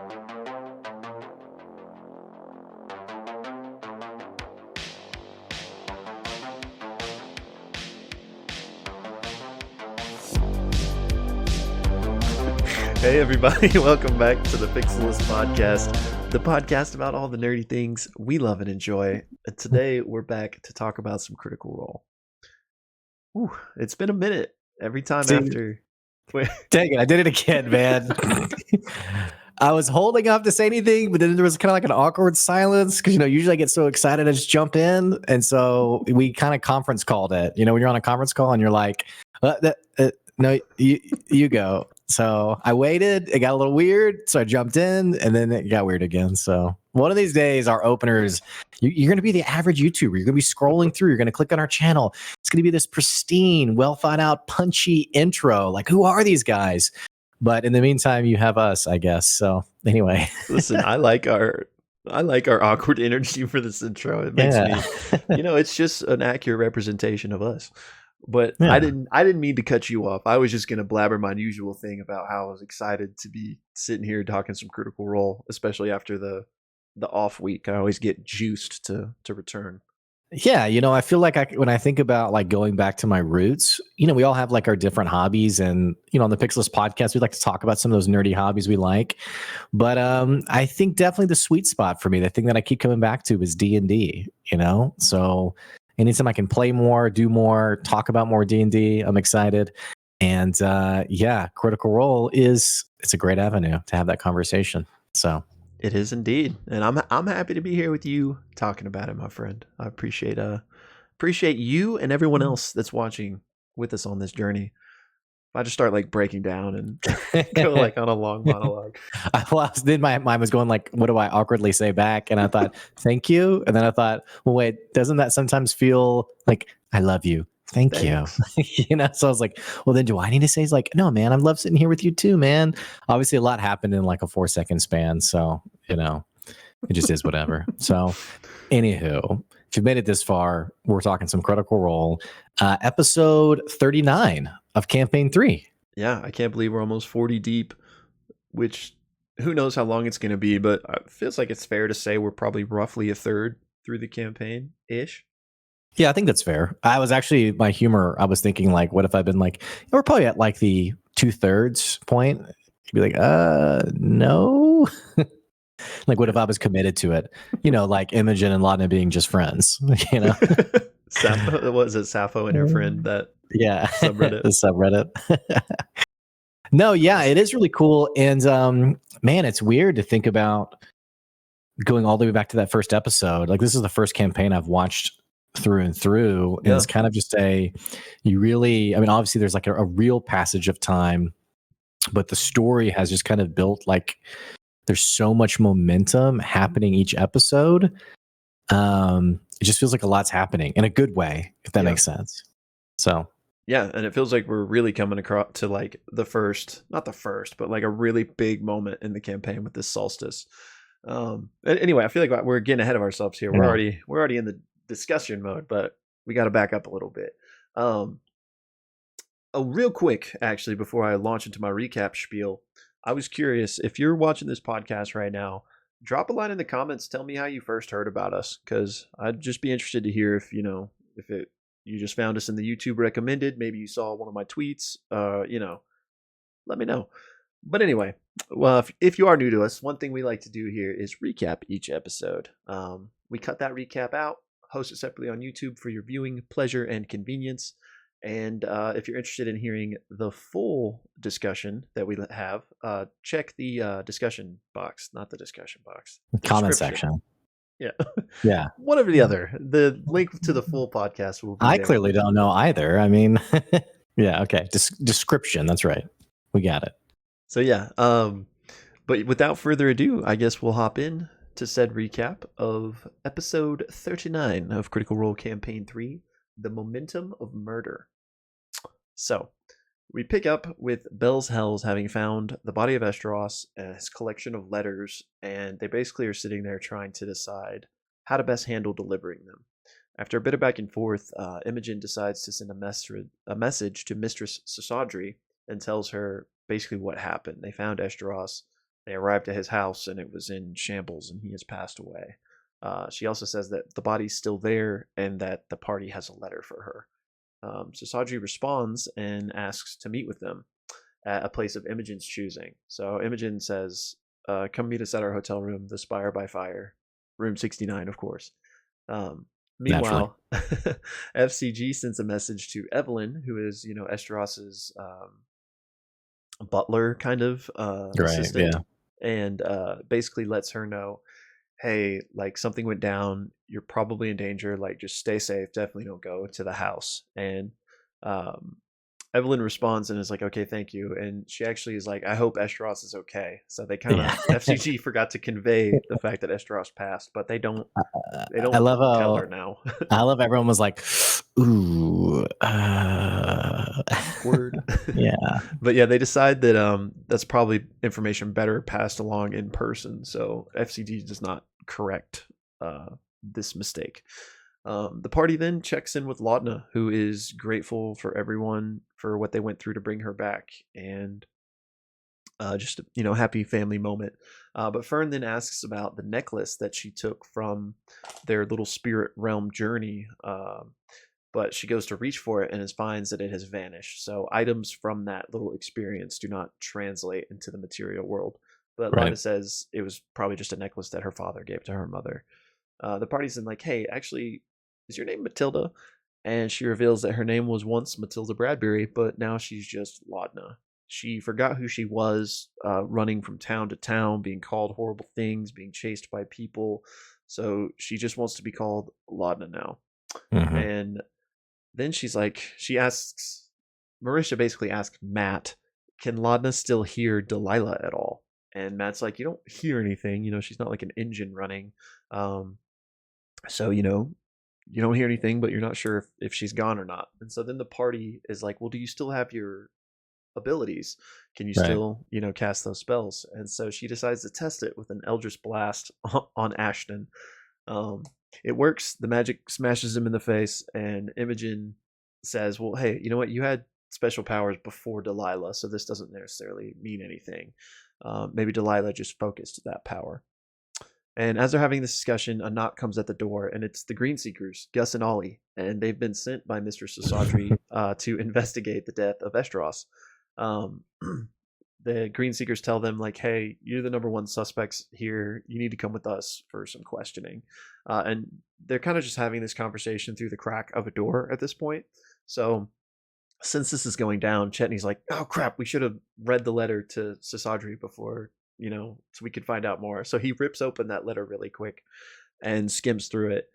Hey everybody, welcome back to the Pixelists podcast, the podcast about all the nerdy things we love and enjoy. And today we're back to talk about some Critical Role. Ooh, it's been a minute. Every time after... Dang it, I did it again, man. I was holding up to say anything, but then there was kind of like an awkward silence because, usually I get so excited I just jump in. And so we kind of conference called it. When you're on a conference call and you're like, no, you go. So I waited. It got a little weird. So I jumped in and then it got weird again. So one of these days, our openers, you're going to be the average YouTuber. You're going to be scrolling through. You're going to click on our channel. It's going to be this pristine, well thought out, punchy intro. Like, who are these guys? But in the meantime, you have us, I guess. So anyway, listen, I like our awkward energy for this intro. It makes me, it's just an accurate representation of us. But yeah. I didn't mean to cut you off. I was just going to blabber my usual thing about how I was excited to be sitting here talking some Critical Role, especially after the off week. I always get juiced to return. Yeah, I feel like when I think about like going back to my roots, we all have like our different hobbies, and on the Pixelist podcast, we like to talk about some of those nerdy hobbies we like. But I think definitely the sweet spot for me, the thing that I keep coming back to, is D&D. So anytime I can play more, do more, talk about more D&D, I'm excited. And Critical Role it's a great avenue to have that conversation. So it is indeed, and I'm happy to be here with you talking about it, my friend. I appreciate you and everyone else that's watching with us on this journey. If I just start like breaking down and go like on a long monologue. Then my mind was going like, what do I awkwardly say back? And I thought, thank you. And then I thought, well, wait, doesn't that sometimes feel like I love you? Thanks. You. So I was like, well, then do I need to say? He's like, no, man, I love sitting here with you too, man. Obviously, a lot happened in like a 4-second span. So, it just is whatever. So, anywho, if you've made it this far, we're talking some Critical Role, episode 39 of Campaign 3. Yeah, I can't believe we're almost 40 deep, which who knows how long it's going to be, but it feels like it's fair to say we're probably roughly a third through the campaign-ish. Yeah, I think that's fair. I was actually, my humor, I was thinking like, what if I've been like, we're probably at like the 2/3 point. You'd be like, no. Like, what if I was committed to it? Like Imogen and Laudna being just friends, Sappho, what was it? Sappho and her friend, that subreddit. The subreddit. No, yeah, it is really cool. And man, it's weird to think about going all the way back to that first episode. Like, this is the first campaign I've watched through and through. And it's kind of just obviously there's like a real passage of time, but the story has just kind of built like, there's so much momentum happening each episode. It just feels like a lot's happening in a good way, if that makes sense. So yeah, and it feels like we're really coming across to like not the first, but like a really big moment in the campaign with this solstice. Anyway, I feel like we're getting ahead of ourselves here. We're already in the discussion mode, but we got to back up a little bit. Real quick, actually, before I launch into my recap spiel, I was curious, if you're watching this podcast right now, drop a line in the comments. Tell me how you first heard about us, because I'd just be interested to hear if you just found us in the YouTube recommended. Maybe you saw one of my tweets. Let me know. But anyway, well, if you are new to us, one thing we like to do here is recap each episode. We cut that recap out, host it separately on YouTube for your viewing pleasure and convenience. And if you're interested in hearing the full discussion that we have, check the discussion box, not the discussion box. Comment section. Yeah. Yeah. One over the other. The link to the full podcast will be I there. clearly don't know either. I mean, yeah, okay. Description. That's right. We got it. So yeah. But without further ado, I guess we'll hop in to said recap of episode 39 of Critical Role Campaign 3. The Momentum of Murder. So, we pick up with Bell's Hells having found the body of Esteros and his collection of letters, and they basically are sitting there trying to decide how to best handle delivering them. After a bit of back and forth, Imogen decides to send a message to Mistress F.C.G and tells her basically what happened. They found Esteros, They arrived at his house and it was in shambles and he has passed away. She also says that the body's still there and that the party has a letter for her. So Sadri responds and asks to meet with them at a place of Imogen's choosing. So Imogen says, come meet us at our hotel room, the Spire by Fire, room 69, of course. Naturally. Meanwhile, F.C.G sends a message to Evelyn, who is, Esteros's butler kind of Right. assistant, Yeah. and basically lets her know, hey, like something went down. You're probably in danger. Like, just stay safe. Definitely don't go to the house. And um, Evelyn responds and is like, okay, thank you. And she actually is like, I hope Esteros is okay. So they kind Yeah. of FCG forgot to convey the fact that Esteros passed, but they I don't love tell how her now. I love everyone was like, ooh, Word. yeah, But yeah, they decide that that's probably information better passed along in person. So FCG does not correct this mistake. The party then checks in with Laudna, who is grateful for everyone for what they went through to bring her back, and just a, happy family moment. But Fern then asks about the necklace that she took from their little spirit realm journey. But she goes to reach for it and finds that it has vanished. So items from that little experience do not translate into the material world. But Lana right. says it was probably just a necklace that her father gave to her mother. The party's in like, hey, actually, is your name Matilda? And she reveals that her name was once Matilda Bradbury, but now she's just Laudna. She forgot who she was, running from town to town, being called horrible things, being chased by people. So she just wants to be called Laudna now. Hmm. And then she asks, Marisha basically asks Matt, can Laudna still hear Delilah at all? And Matt's like, you don't hear anything. She's not like an engine running. Um, so, you don't hear anything, but you're not sure if she's gone or not. And so then the party is like, well, do you still have your abilities? Can you Right. still, cast those spells? And so she decides to test it with an Eldritch Blast on Ashton. Um, it works. The magic smashes him in the face, and Imogen says, well, hey, you know what? You had special powers before Delilah, so this doesn't necessarily mean anything. Maybe Delilah just focused that power. And as they're having this discussion, a knock comes at the door, and it's the Green Seekers, Gus and Ollie, and they've been sent by Mr. Sasadri to investigate the death of Estros. Um, the Green Seekers tell them, like, hey, you're the number one suspects here. You need to come with us for some questioning. And they're kind of just having this conversation through the crack of a door at this point. So since this is going down, Chetney's like, oh crap, we should have read the letter to Sasadri before, so we could find out more. So he rips open that letter really quick and skims through it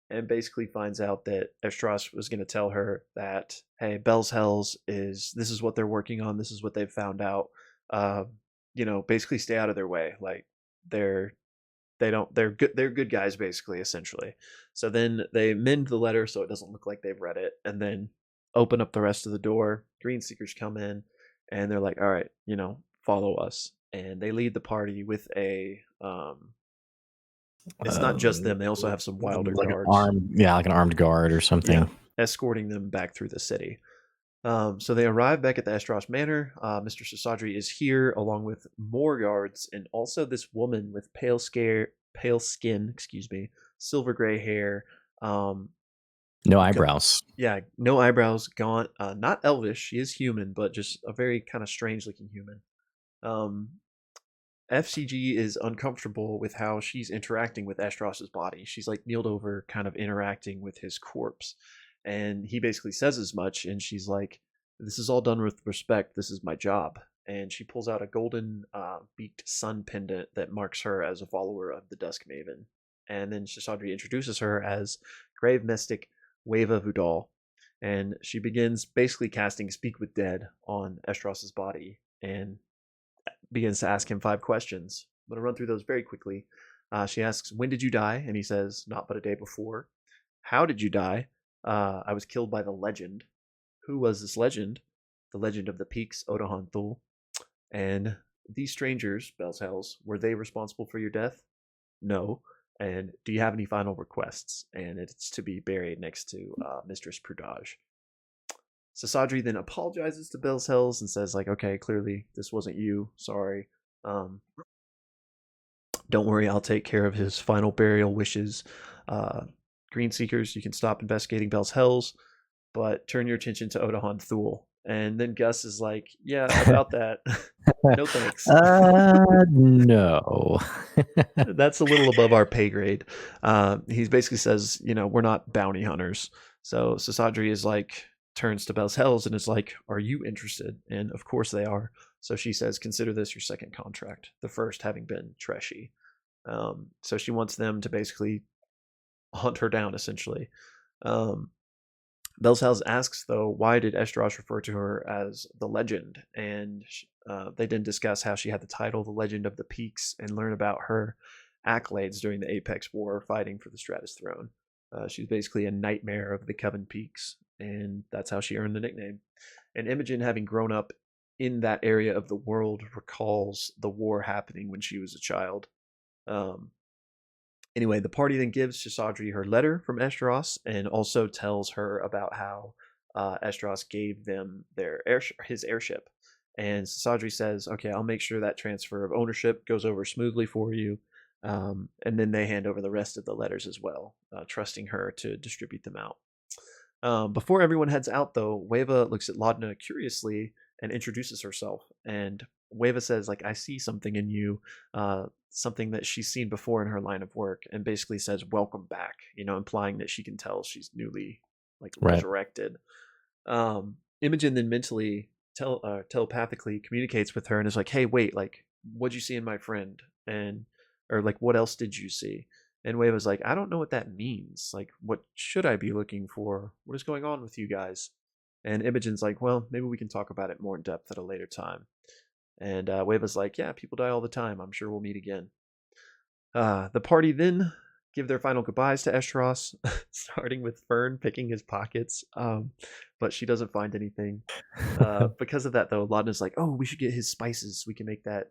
and basically finds out that Estros was going to tell her that, hey, Bell's Hells this is what they're working on. This is what they've found out. Uh, basically stay out of their way. Like they're they don't they're good guys basically, essentially. So then they mend the letter so it doesn't look like they've read it, and then open up the rest of the door. Green Seekers come in and they're like, all right, follow us. And they lead the party with a it's not Uh, just them, they also have some wilder like an guards. armed, yeah, like an armed guard or Yeah, something. escorting them back through the city. So they arrive back at the Estros Manor. Mr. Sasadri is here along with more guards and also this woman with pale skin, excuse me, silver gray hair. Um, No go, eyebrows. yeah, no eyebrows, gaunt. Not elvish. She is human, but just a very kind of strange looking human. Um, FCG is uncomfortable with how she's interacting with Estros's body. She's like kneeled over, kind of interacting with his corpse. And he basically says as much. And she's like, this is all done with respect. This is my job. And she pulls out a golden beaked sun pendant that marks her as a follower of the Dusk Maven. And then Shasadri introduces her as Grave Mystic Weva Vudal. And she begins basically casting Speak with Dead on Estros's body. And begins to ask him 5 questions. I'm going to run through those very quickly. She asks, when did you die? And he says, not but a day before. How did you die? I was killed by the legend. Who was this legend? The legend of the peaks, Odahan Thul. And these strangers, Bell's Hells, were they responsible for your death? No. And do you have any final requests? And it's to be buried next to Mistress Prudage. Sasadri then apologizes to Bell's Hells and says, like, okay, clearly this wasn't you. Sorry. Um, Don't worry, I'll take care of his final burial wishes. Uh, Green Seekers, you can stop investigating Bell's Hells, but turn your attention to Odahan Thule. And then Gus is like, yeah, about that. No thanks. No. That's a little above our pay grade. He basically says, we're not bounty hunters. So Sasadri is like, turns to Bell's Hells and is like, are you interested? And of course they are. So she says, consider this your second contract, the first having been Treshy. So she wants them to basically hunt her down, essentially. Um, Belzhals asks, though, why did Esdras refer to her as the legend? And they then discuss how she had the title, the Legend of the Peaks, and learn about her accolades during the Apex War fighting for the Stratus Throne. She's basically a nightmare of the Coven Peaks, and that's how she earned the nickname. And Imogen, having grown up in that area of the world, recalls the war happening when she was a child. Um, Anyway, the party then gives Shasadri her letter from Estros and also tells her about how Estros gave them his airship. And Sasadri says, okay, I'll make sure that transfer of ownership goes over smoothly for you. And then they hand over the rest of the letters as well, trusting her to distribute them out. Before everyone heads out, though, Weva looks at Laudna curiously and introduces herself. And Weva says, like, I see something in you, something that she's seen before in her line of work, and basically says, welcome back, implying that she can tell she's newly, like, resurrected. Imogen then mentally, telepathically communicates with her and is like, hey, wait, like, what'd you see in my friend? Or, like, what else did you see? And Wave was like, I don't know what that means. Like, what should I be looking for? What is going on with you guys? And Imogen's like, well, maybe we can talk about it more in depth at a later time. And Wave was like, yeah, people die all the time. I'm sure we'll meet again. The party then give their final goodbyes to Eshteros, starting with Fern picking his pockets, but she doesn't find anything. Because of that, though, Laudna's like, oh, we should get his spices. We can make that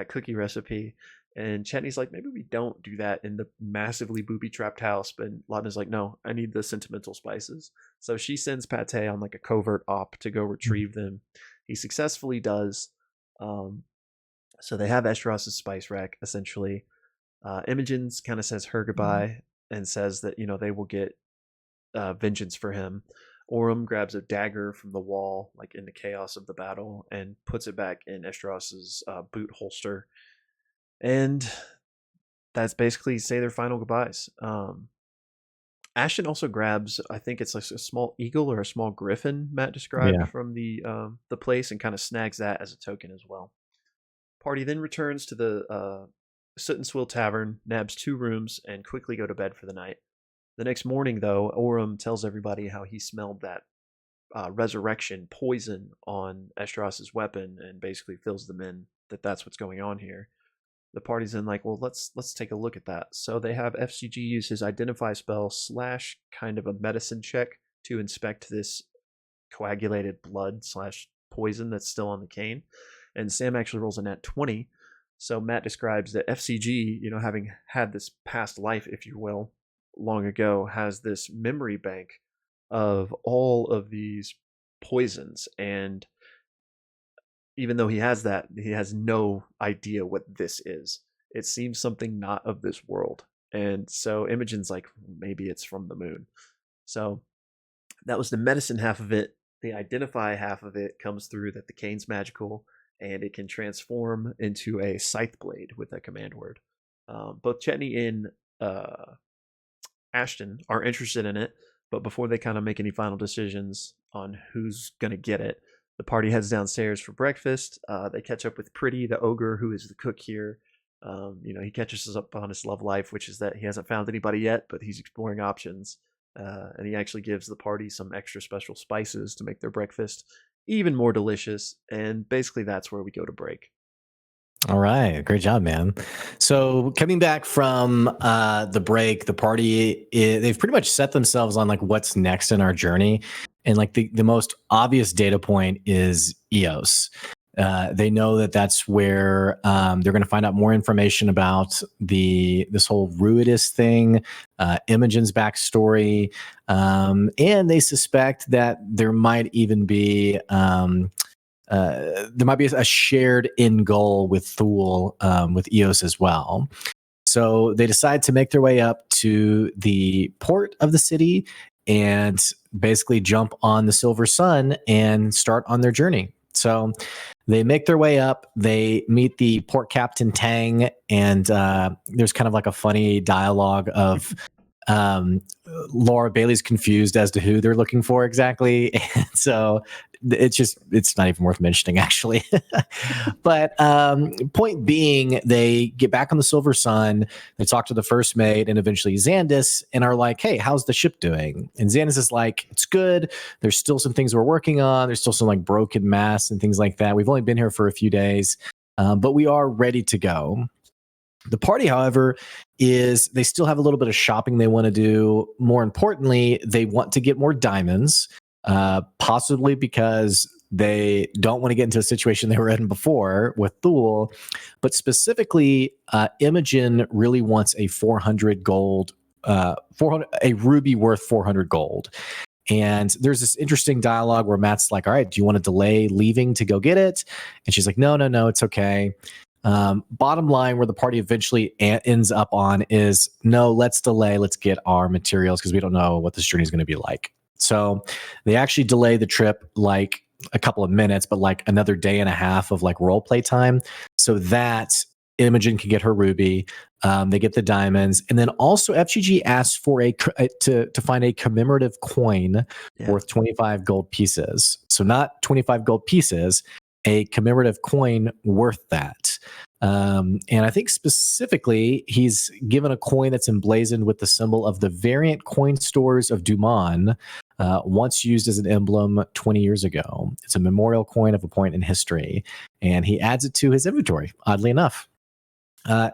cookie recipe. And Chetney's like, maybe we don't do that in the massively booby-trapped house. But Laudna's like, no, I need the sentimental spices. So she sends Pate on like a covert op to go retrieve them. He successfully does. So they have Eshteros' spice rack, essentially. Imogen's kind of says her goodbye and says that, they will get vengeance for him. Orym grabs a dagger from the wall, like in the chaos of the battle, and puts it back in Eshteros' boot holster. And that's basically say their final goodbyes. Ashton also grabs, I think it's like a small eagle or a small griffin Matt described from the place, and kind of snags that as a token as well. Party then returns to the Soot and Swill Tavern, nabs 2 rooms, and quickly go to bed for the night. The next morning, though, Orym tells everybody how he smelled that resurrection poison on Eshteros' weapon, and basically fills them in that that's what's going on here. The party's then like, well, let's take a look at that. So they have F.C.G use his identify spell / kind of a medicine check to inspect this coagulated blood / poison that's still on the cane. And Sam actually rolls a nat 20. So Matt describes that F.C.G, having had this past life, if you will, long ago, has this memory bank of all of these poisons. And even though he has that, he has no idea what this is. It seems something not of this world. And so Imogen's like, maybe it's from the moon. So that was the medicine half of it. The identify half of it comes through that the cane's magical, and it can transform into a scythe blade with a command word. Both Chetney and Ashton are interested in it, but before they kind of make any final decisions on who's going to get it, the party heads downstairs for breakfast. They catch up with Pretty, the ogre, who is the cook here. He catches us up on his love life, which is that he hasn't found anybody yet, but he's exploring options. And he actually gives the party some extra special spices to make their breakfast even more delicious. And basically, that's where we go to break. All right. Great job, man. So coming back from the break, the party, they've pretty much set themselves on like what's next in our journey. And like the most obvious data point is Eos. They know that that's where they're going to find out more information about this whole Ruidus thing, Imogen's backstory, and they suspect that there might even be there might be a shared end goal with Thule, with Eos as well. So they decide to make their way up to the port of the city and basically jump on the Silver Sun and start on their journey. So they make their way up. They meet the port captain Tang, and there's kind of like a funny dialogue of Laura Bailey's confused as to who they're looking for exactly. And so it's not even worth mentioning, actually. But point being, they get back on the Silver Sun, they talk to the first mate and eventually Xandis, and are like, hey, how's the ship doing? And Xandis is like, it's good. There's still some things we're working on. There's still some like broken masts and things like that. We've only been here for a few days, but we are ready to go. The party, however, is they still have a little bit of shopping they want to do. More importantly, they want to get more diamonds, possibly because they don't want to get into a situation they were in before with Thule. But specifically, Imogen really wants a 400 gold, a ruby worth 400 gold. And there's this interesting dialogue where Matt's like, all right, do you want to delay leaving to go get it? And she's like, no, it's okay. Bottom line, where the party eventually ends up on is, no, let's delay. Let's get our materials because we don't know what this journey is going to be like. So they actually delay the trip like a couple of minutes, but like another day and a half of like role play time, so that Imogen can get her ruby. They get the diamonds, and then also F.C.G asks for to find a commemorative coin worth 25 gold pieces. So not 25 gold pieces, a commemorative coin worth that. And I think specifically he's given a coin that's emblazoned with the symbol of the variant coin stores of Duman, once used as an emblem 20 years ago. It's a memorial coin of a point in history, and he adds it to his inventory, oddly enough.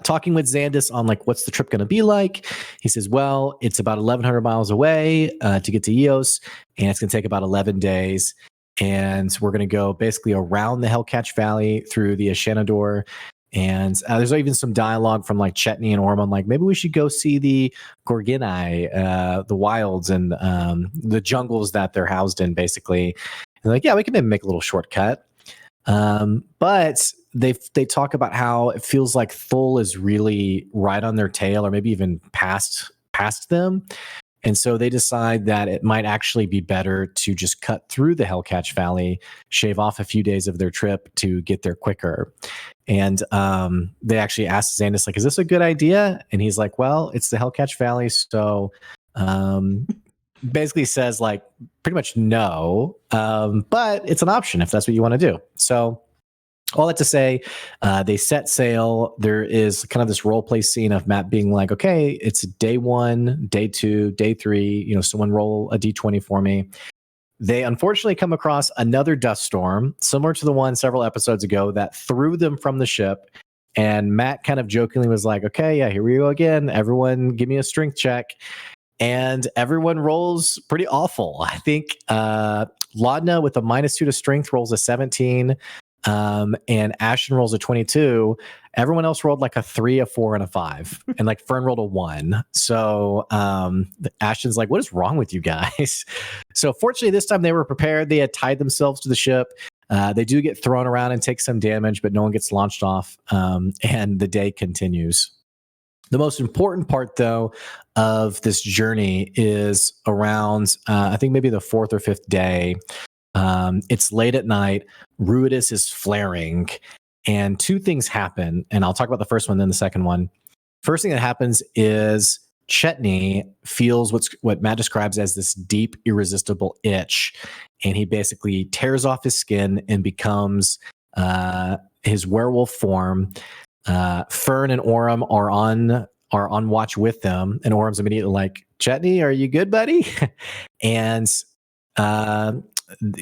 Talking with Xandis on like what's the trip going to be like, he says, well, it's about 1,100 miles away to get to Eos, and it's going to take about 11 days. And we're going to go basically around the Hellcatch Valley through the Ashanador. And there's even some dialogue from like Chetney and Ormond, like maybe we should go see the Gorgini, the wilds and the jungles that they're housed in, basically. And like, yeah, we can maybe make a little shortcut. But they talk about how it feels like Thule is really right on their tail, or maybe even past them. And so they decide that it might actually be better to just cut through the Hellcatch Valley, shave off a few days of their trip to get there quicker. And they actually asked Xandis, like, is this a good idea? And he's like, well, it's the Hellcatch Valley. So basically says like pretty much no, but it's an option if that's what you want to do. So all that to say, they set sail. There is kind of this role play scene of Matt being like, okay, it's day 1, day 2, day 3, someone roll a D20 for me. They unfortunately come across another dust storm, similar to the one several episodes ago that threw them from the ship. And Matt kind of jokingly was like, okay, yeah, here we go again. Everyone give me a strength check. And everyone rolls pretty awful. I think Laudna with a -2 to strength rolls a 17. And Ashton rolls a 22. Everyone else rolled like a 3, a 4, and a 5. And like Fern rolled a 1. So Ashton's like, what is wrong with you guys? So fortunately, this time they were prepared. They had tied themselves to the ship. They do get thrown around and take some damage, but no one gets launched off. And the day continues. The most important part, though, of this journey is around, I think maybe the 4th or 5th day. It's late at night. Ruidus is flaring, and 2 things happen. And I'll talk about the first one, then the second one. First thing that happens is Chetney feels what Matt describes as this deep, irresistible itch, and he basically tears off his skin and becomes his werewolf form. Fern and Orem are on watch with them, and Orem's immediately like, Chetney, are you good, buddy? And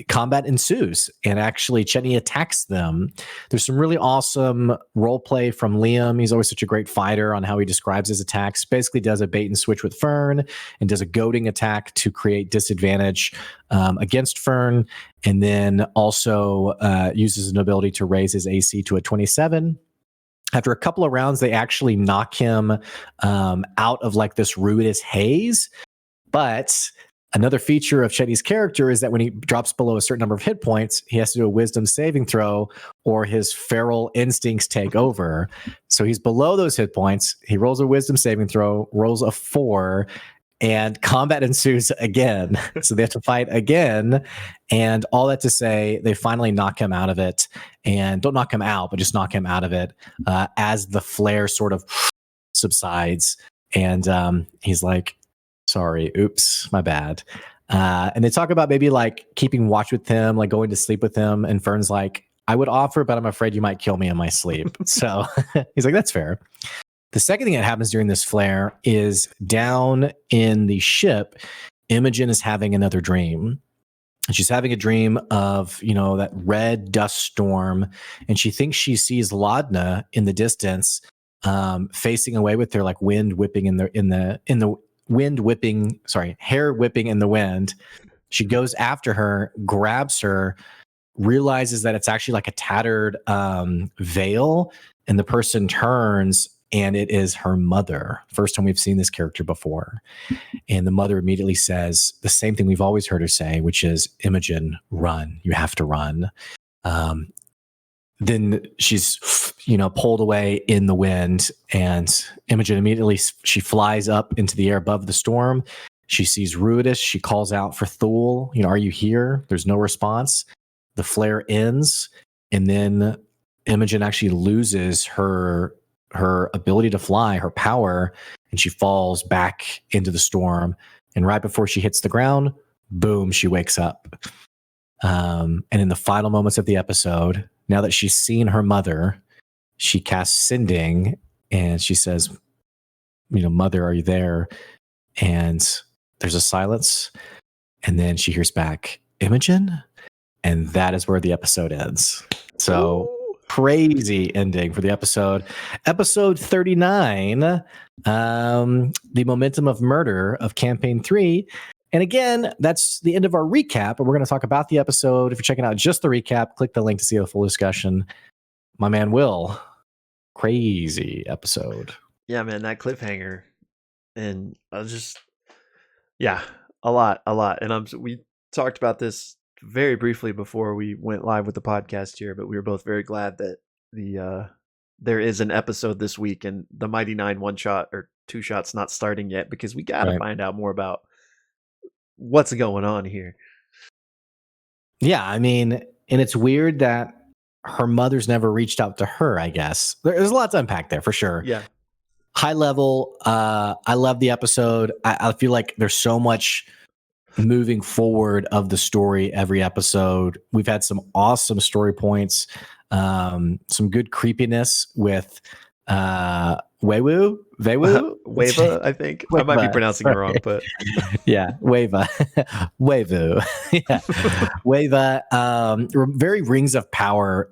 combat ensues, and actually Chetney attacks them. There's some really awesome role play from Liam. He's always such a great fighter on how he describes his attacks. Basically does a bait and switch with Fern and does a goading attack to create disadvantage against Fern, and then also uses an ability to raise his AC to a 27. After a couple of rounds, they actually knock him out of like this Ruidus haze, but Another feature of Chetty's character is that when he drops below a certain number of hit points, he has to do a wisdom saving throw or his feral instincts take over. So he's below those hit points. He rolls a wisdom saving throw, rolls a 4, and combat ensues again. So they have to fight again. And all that to say, they finally knock him out of it. And don't knock him out, but just knock him out of it as the flare sort of subsides. And he's like, sorry, oops, my bad. And they talk about maybe like keeping watch with him, like going to sleep with him. And Fern's like, I would offer, but I'm afraid you might kill me in my sleep. So he's like, that's fair. The second thing that happens during this flare is down in the ship, Imogen is having another dream. And she's having a dream of, that red dust storm. And she thinks she sees Laudna in the distance, facing away with her like wind whipping in the wind whipping, hair whipping in the wind. She goes after her, grabs her, realizes that it's actually like a tattered veil, and the person turns and it is her mother. First time we've seen this character before. And the mother immediately says the same thing we've always heard her say, which is, Imogen, run. You have to run. Then she's, pulled away in the wind, and Imogen immediately, she flies up into the air above the storm. She sees Ruidus. She calls out for Thule. Are you here? There's no response. The flare ends, and then Imogen actually loses her ability to fly, her power, and she falls back into the storm. And right before she hits the ground, boom, she wakes up. And in the final moments of the episode, now that she's seen her mother, she casts Sending, and she says, Mother, are you there? And there's a silence. And then she hears back, Imogen? And that is where the episode ends. So crazy ending for the episode. Episode 39, the momentum of murder of campaign 3. And again, that's the end of our recap, but we're going to talk about the episode. If you're checking out just the recap, click the link to see the full discussion. My man Will, crazy episode. Yeah, man, that cliffhanger, and I was just, yeah, a lot. And we talked about this very briefly before we went live with the podcast here, but we were both very glad that there is an episode this week, and the Mighty Nine one shot or two shot's not starting yet, because we got to find out more about what's going on here. Yeah, I mean, and it's weird that her mother's never reached out to her, I guess. There's a lot to unpack there for sure. Yeah. High level, I love the episode. I feel like there's so much moving forward of the story every episode. We've had some awesome story points, some good creepiness with Wewu, Weva, I think. I might be pronouncing it wrong, but yeah, Weva, Wewu, yeah, Weva. Very Rings of Power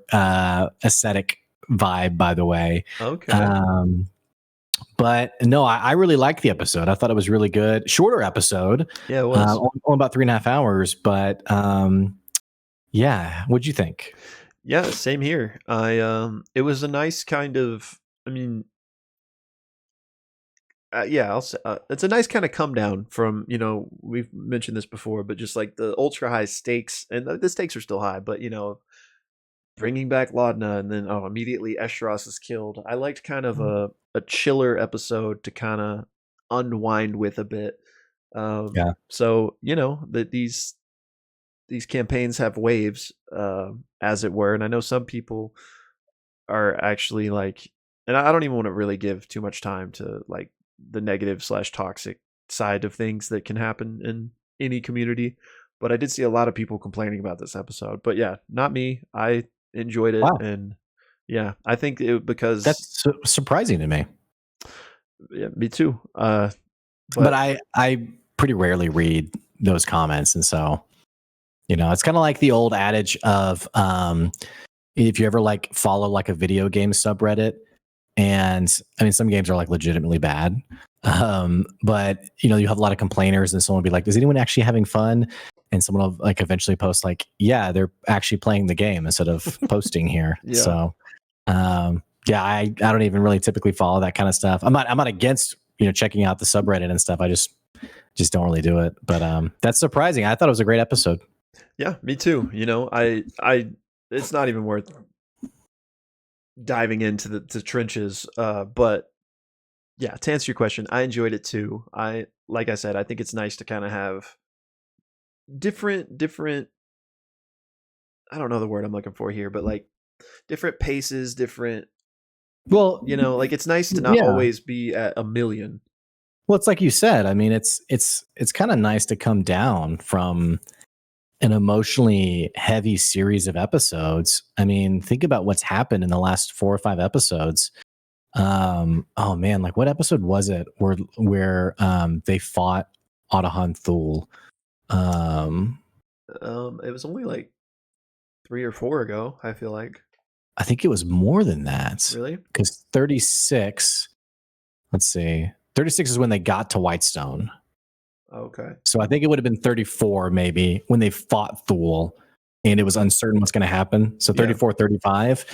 aesthetic vibe, by the way. Okay. But no, I really liked the episode. I thought it was really good. Shorter episode. Yeah, it was. Only about 3.5 hours. But yeah, what'd you think? Yeah, same here. It was a nice kind of, it's a nice kind of come down from, we've mentioned this before, but just like the ultra high stakes, and the stakes are still high, but bringing back Laudna, and then immediately Escharos is killed. I liked kind of a chiller episode to kind of unwind with a bit. Yeah. So that these campaigns have waves, as it were, and I know some people are actually like, and I don't even want to really give too much time to like the negative / toxic side of things that can happen in any community, but I did see a lot of people complaining about this episode. But yeah, not me. I enjoyed it. Wow. And yeah, I think because that's surprising to me. Yeah, me too. But I pretty rarely read those comments, and so it's kind of like the old adage of if you ever like follow like a video game subreddit, and some games are like legitimately bad, but you have a lot of complainers, and someone will be like, is anyone actually having fun? And someone will like eventually post like, yeah, they're actually playing the game instead of posting here. Yeah. So yeah, I don't even really typically follow that kind of stuff. I'm not against checking out the subreddit and stuff. I just just don't really do it. But that's surprising. I thought it was a great episode. Yeah, me too. I it's not even worth diving into the trenches. But yeah, to answer your question, I enjoyed it too. Like I said, I think it's nice to kind of have different. I don't know the word I'm looking for here, but like different paces, different. Well, Like it's nice to not yeah. always be at a million. Well, it's like you said. I mean, it's kind of nice to come down from an emotionally heavy series of episodes. I mean, think about what's happened in the last 4 or 5 episodes. Oh man, like what episode was it where they fought Otahan Thule? It was only like 3 or 4 ago. I feel like. I think it was more than that Really? because 36. Let's see, 36 is when they got to Whitestone. Okay. So I think it would have been 34 maybe when they fought Thule and it was uncertain what's going to happen. So Yeah. 34, 35.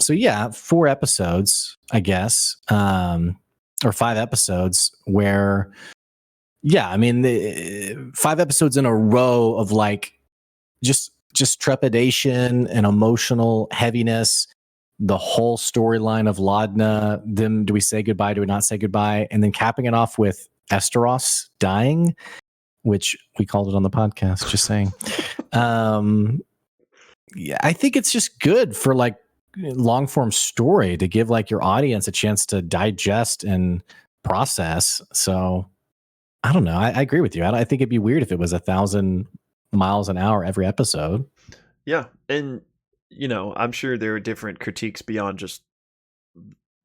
So yeah, 4 episodes, I guess, or 5 episodes where, yeah, I mean, 5 episodes in a row of like just trepidation and emotional heaviness. The whole storyline of Laudna, them, do we say goodbye? Do we not say goodbye? And then capping it off with Esteros dying, which we called it on the podcast, just saying. Yeah, I think it's just good for like long form story to give like your audience a chance to digest and process. So I don't know. I agree with you. I think it'd be weird if it was 1,000 miles an hour every episode. Yeah, and I'm sure there are different critiques beyond just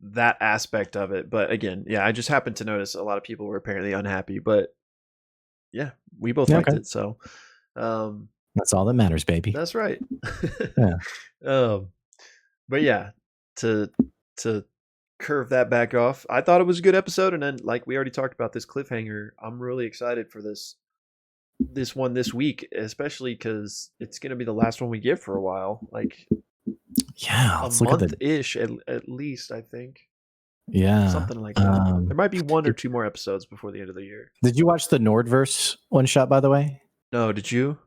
that aspect of it. But again, yeah, I just happened to notice a lot of people were apparently unhappy. But yeah, we both Yeah, liked okay. it, so That's all that matters, baby. that's right. Yeah. um, but yeah, to to curve that back off, I thought it was a good episode, and then like we already talked about this cliffhanger, I'm really excited for this one this week, especially because it's going to be the last one we get for a while, like Yeah. a Let's look at month the. ish at least. I think Yeah. something like that. There might be 1 or 2 more episodes before the end of the year. Did you watch the Nordverse one shot, by the way? No, did you?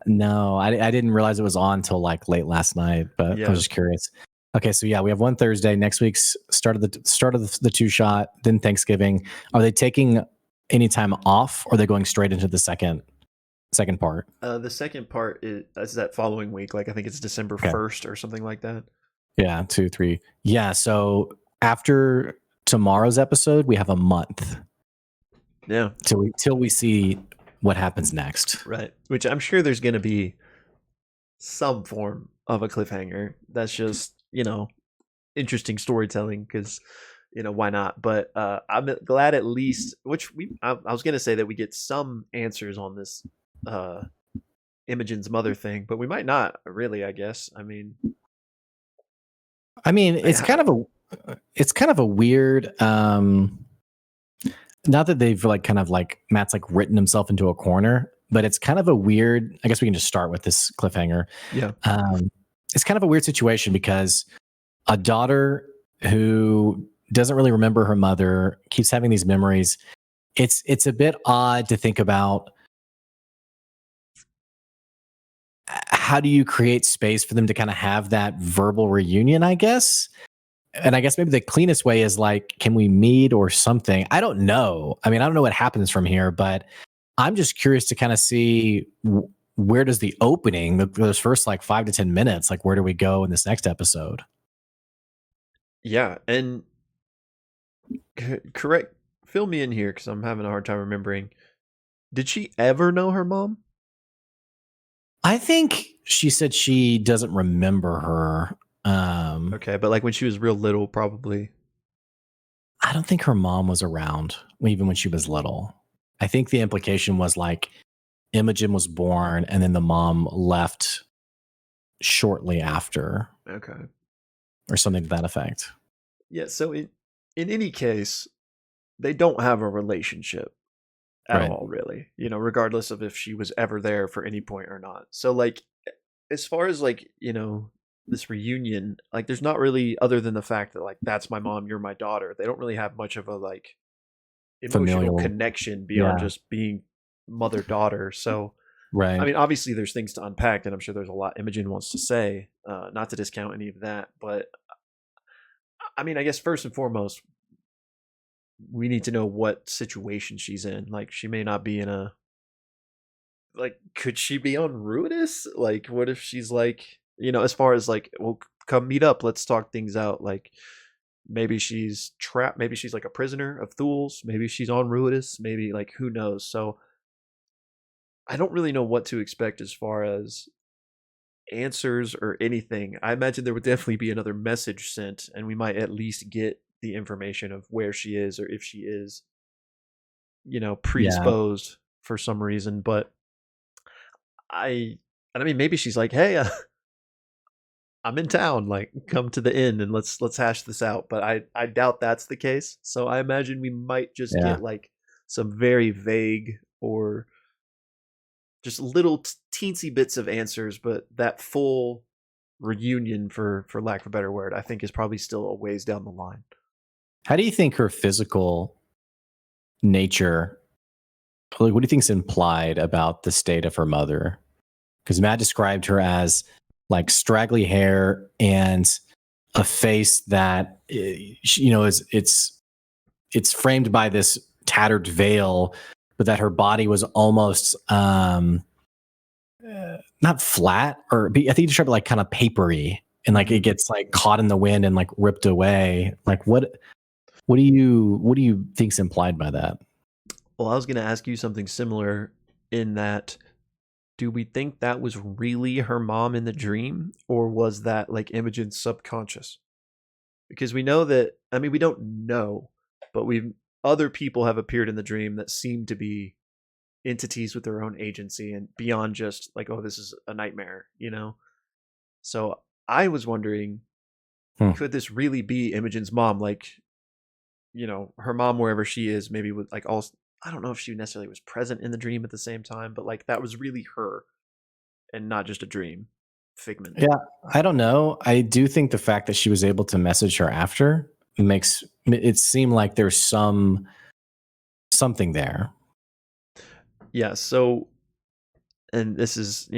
No, I didn't realize it was on until like late last night, but I Yeah. was just curious. Okay, so yeah, we have one Thursday next week's start of the 2 shot, then Thanksgiving. Are they taking any time off, or are they going straight into the second part? The second part is that following week. Like I think it's December Okay. 1st or something like that. Yeah, 2, 3. Yeah, so after tomorrow's episode, we have a month. Yeah. Till we see what happens next. Right. Which I'm sure there's going to be some form of a cliffhanger. That's just, interesting storytelling because, why not? But I'm glad at least, I was going to say that we get some answers on this Imogen's mother thing, but we might not really, I guess. It's kind of a weird not that they've like kind of like Matt's like written himself into a corner, but it's kind of a weird, I guess we can just start with this cliffhanger. Yeah. It's kind of a weird situation because a daughter who doesn't really remember her mother keeps having these memories. It's a bit odd to think about how do you create space for them to kind of have that verbal reunion, I guess. And I guess maybe the cleanest way is like, can we meet or something? I don't know. I don't know what happens from here, but I'm just curious to kind of see where does the opening, those first like 5 to 10 minutes, like where do we go in this next episode? Yeah. And correct. Fill me in here because I'm having a hard time remembering. Did she ever know her mom? I think she said she doesn't remember her. Okay, but like when she was real little, probably. I don't think her mom was around even when she was little. I think the implication was like Imogen was born and then the mom left shortly after. Okay. Or something to that effect. Yeah, so in any case, they don't have a relationship at all, really. Regardless of if she was ever there for any point or not. So like as far as like, this reunion, like there's not really, other than the fact that like that's my mom, you're my daughter, they don't really have much of a like emotional familial. connection beyond Yeah. just being mother daughter. So I Right. mean, obviously there's things to unpack, and I'm sure there's a lot Imogen wants to say. Not to discount any of that, but I mean, I guess first and foremost, we need to know what situation she's in. Like, she may not be in a like. Could she be on Ruidus? Like, what if she's like, as far as like, well, come meet up, let's talk things out. Like, maybe she's trapped. Maybe she's like a prisoner of Thul's. Maybe she's on Ruidus. Maybe like who knows. So I don't really know what to expect as far as answers or anything. I imagine there would definitely be another message sent, and we might at least get the information of where she is or if she is, Yeah. predisposed for some reason. But I, I mean, maybe she's like, "Hey, I'm in town. Like, come to the inn and let's hash this out." But I doubt that's the case. So I imagine we might just Yeah. get like some very vague or just little teensy bits of answers, but that full reunion, for lack of a better word, I think is probably still a ways down the line. How do you think her physical nature, like, what do you think is implied about the state of her mother? Because Matt described her as like straggly hair and a face that is it's framed by this tattered veil, but that her body was almost not flat, or I think you described it like kind of papery, and like it gets like caught in the wind and like ripped away. Like what do you think's implied by that? Well, I was going to ask you something similar in that, do we think that was really her mom in the dream, or was that like Imogen's subconscious? Because we know that, I mean, we don't know, but other people have appeared in the dream that seem to be entities with their own agency and beyond just like, oh, this is a nightmare. So I was wondering, Hmm. could this really be Imogen's mom? Like, her mom, wherever she is, maybe with like all, I don't know if she necessarily was present in the dream at the same time, but like that was really her and not just a dream figment. Yeah, I don't know. I do think the fact that she was able to message her after makes it seem like there's something there. Yeah. So, and this is,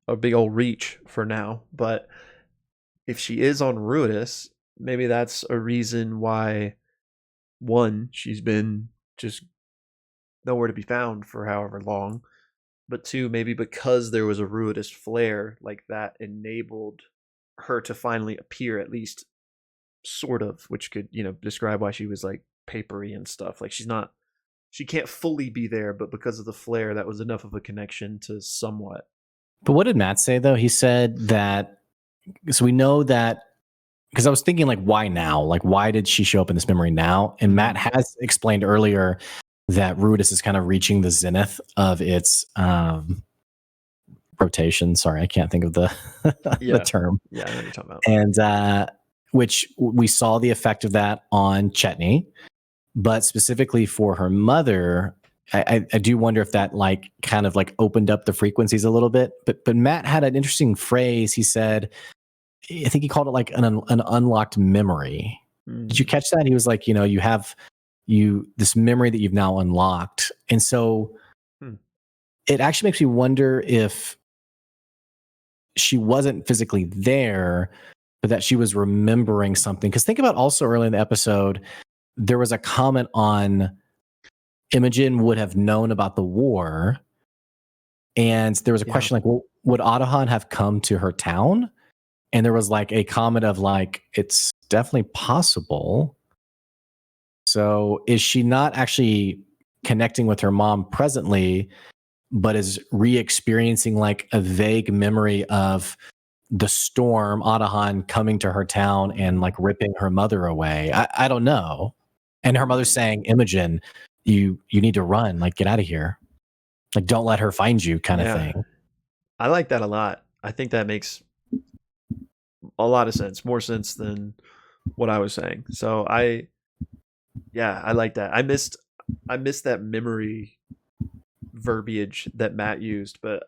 a big old reach for now, but if she is on Ruidus, maybe that's a reason why, one, she's been just nowhere to be found for however long, but two, maybe because there was a Ruidus flare, like that enabled her to finally appear, at least sort of, which could, describe why she was like papery and stuff. Like, she can't fully be there, but because of the flare, that was enough of a connection to somewhat. But what did Matt say though? He said that, so we know that, because I was thinking like, why now? Like, why did she show up in this memory now? And Matt has explained earlier that Ruidus is kind of reaching the zenith of its rotation. Sorry, I can't think of the the Yeah. term. Yeah, I know what you're talking about. And which we saw the effect of that on Chetney, but specifically for her mother, I do wonder if that like kind of like opened up the frequencies a little bit. But Matt had an interesting phrase. He said, I think he called it like an unlocked memory. Did you catch that? He was like, you have this memory that you've now unlocked. And so it actually makes me wonder if she wasn't physically there, but that she was remembering something. Because think about also early in the episode, there was a comment on Imogen would have known about the war. And there was a question like, well, would Otahan have come to her town? And there was like a comment of like, it's definitely possible. So is she not actually connecting with her mom presently, but is re-experiencing like a vague memory of the storm, Otahan coming to her town and like ripping her mother away? I don't know. And her mother's saying, Imogen, you need to run, like get out of here. Like don't let her find you, kind of thing. I like that a lot. I think that makes a lot of sense, more sense than what I was saying. So I like that. I missed that memory verbiage that Matt used, but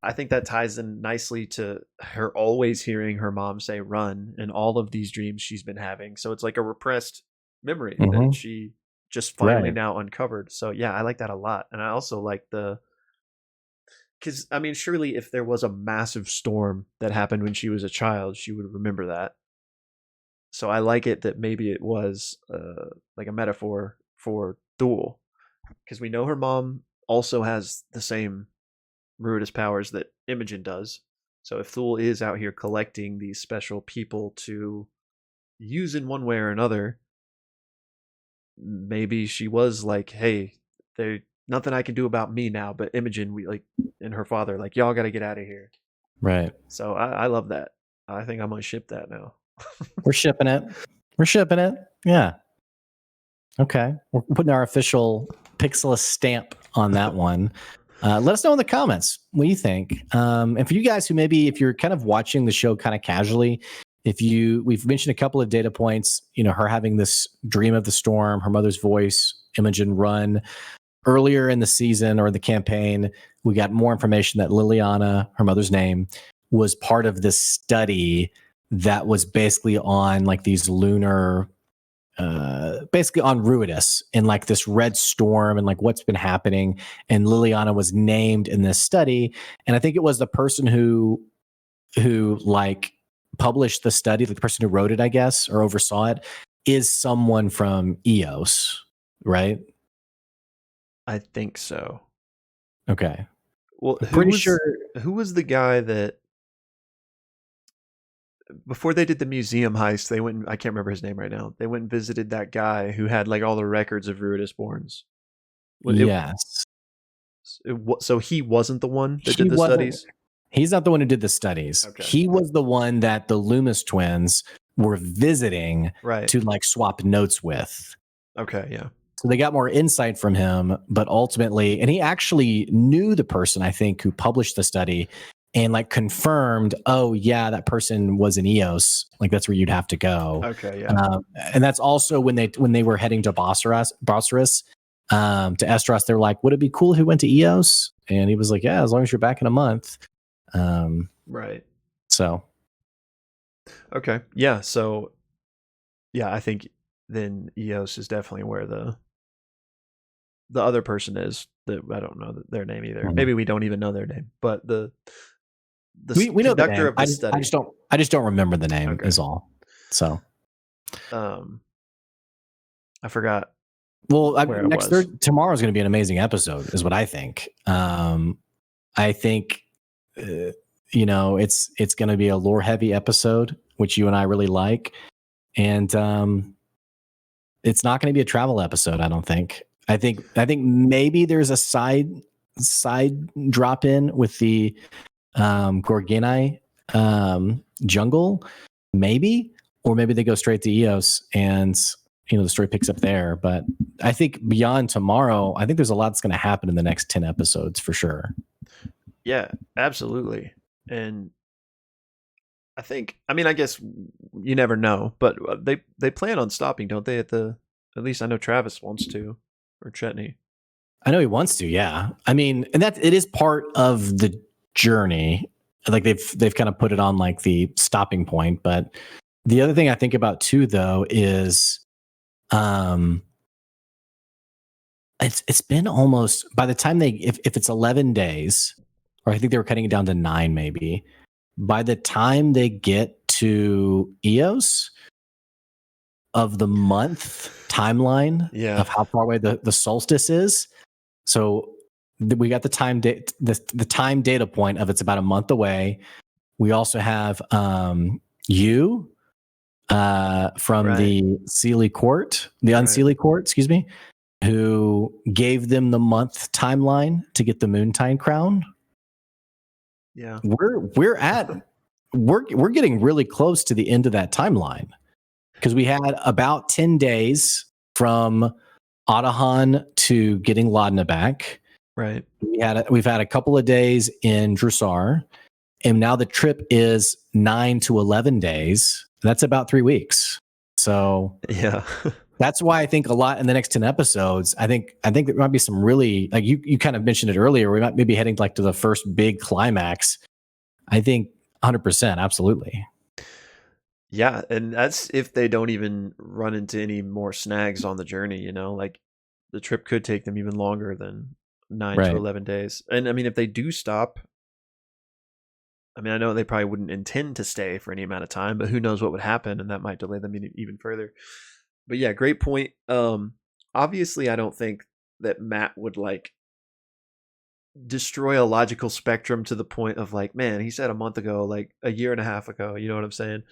I think that ties in nicely to her always hearing her mom say run in all of these dreams she's been having. So it's like a repressed memory that Mhm. she just finally Right. now uncovered. So yeah, I like that a lot. And I also like because I mean, surely if there was a massive storm that happened when she was a child, she would remember that. So I like it that maybe it was like a metaphor for Thule, because we know her mom also has the same Ruidus powers that Imogen does. So if Thule is out here collecting these special people to use in one way or another, maybe she was like, "Hey, there nothing I can do about me now." But Imogen, we like, and her father, like, y'all got to get out of here. Right. So I love that. I think I'm gonna ship that now. We're shipping it. We're shipping it. Yeah. Okay. We're putting our official Pixelist stamp on that one. Let us know in the comments what you think. And for you guys who maybe, if you're kind of watching the show kind of casually, we've mentioned a couple of data points, her having this dream of the storm, her mother's voice, Imogen run. Earlier in the season or the campaign, we got more information that Liliana, her mother's name, was part of this study that was basically on like these lunar basically on Ruidus in like this red storm and like what's been happening. And Liliana was named in this study. And I think it was the person who like published the study, like the person who wrote it, I guess, or oversaw it, is someone from EOS, right? I think so. Okay. Well, I'm pretty sure. who was the guy that before they did the museum heist, they went. I can't remember his name right now. They went and visited that guy who had like all the records of Ruidus Borns. Yes. So he wasn't the one that He did the wasn't. studies. He's not the one who did the studies. Okay. He was the one that the Loomis twins were visiting Right. to like swap notes with. Okay. Yeah. So they got more insight from him, but ultimately, and he actually knew the person, I think, who published the study and like confirmed, oh yeah, that person was in EOS. Like that's where you'd have to go. Okay. Yeah. And that's also when they were heading to Bossaris, to Estros, they were like, would it be cool if he went to EOS? And he was like, yeah, as long as you're back in a month. Right. So. Okay. Yeah. So. Yeah, I think then EOS is definitely where the other person is. That I don't know their name either. Mm-hmm. Maybe we don't even know their name, but the we know the name. of the study. I just don't remember the name. Okay. Is all. So. I forgot. Well, tomorrow is going to be an amazing episode, is what I think. I think, it's going to be a lore heavy episode, which you and I really like, and it's not going to be a travel episode. I don't think. I think maybe there's a side drop in with the Gorgani jungle, maybe, or maybe they go straight to EOS and the story picks up there. But I think beyond tomorrow, I think there's a lot that's going to happen in the next 10 episodes for sure. Yeah, absolutely. And I think, I mean, I guess you never know, but they plan on stopping, don't they? At least I know Travis wants to, or Chetney. I know he wants to. Yeah, I mean, and that it is part of the journey. Like they've kind of put it on like the stopping point. But the other thing I think about too, though, is it's been almost, by the time if it's 11 days, or I think they were cutting it down to 9 maybe, by the time they get to EOS of the month timeline of how far away the solstice is. So we got the time the time data point of it's about a month away. We also have you from the Sealy Court, the Unsealy Court, excuse me, who gave them the month timeline to get the Moontide crown. Yeah, we're getting really close to the end of that timeline, because we had about 10 days from Otahan to getting Laudna back. Right. We've had a couple of days in Drusar, and now the trip is 9 to 11 days. That's about 3 weeks. So yeah. That's why I think a lot in the next 10 episodes, I think there might be some really, like you kind of mentioned it earlier, we might be heading like to the first big climax. I think 100%, absolutely. Yeah, and that's if they don't even run into any more snags on the journey, like the trip could take them even longer than 9 to Right. 11 days. And I mean, if they do stop, I mean, I know they probably wouldn't intend to stay for any amount of time, but who knows what would happen, and that might delay them even further. But yeah, great point. Obviously, I don't think that Matt would like destroy a logical spectrum to the point of like, man, he said a month ago, like a year and a half ago. You know what I'm saying?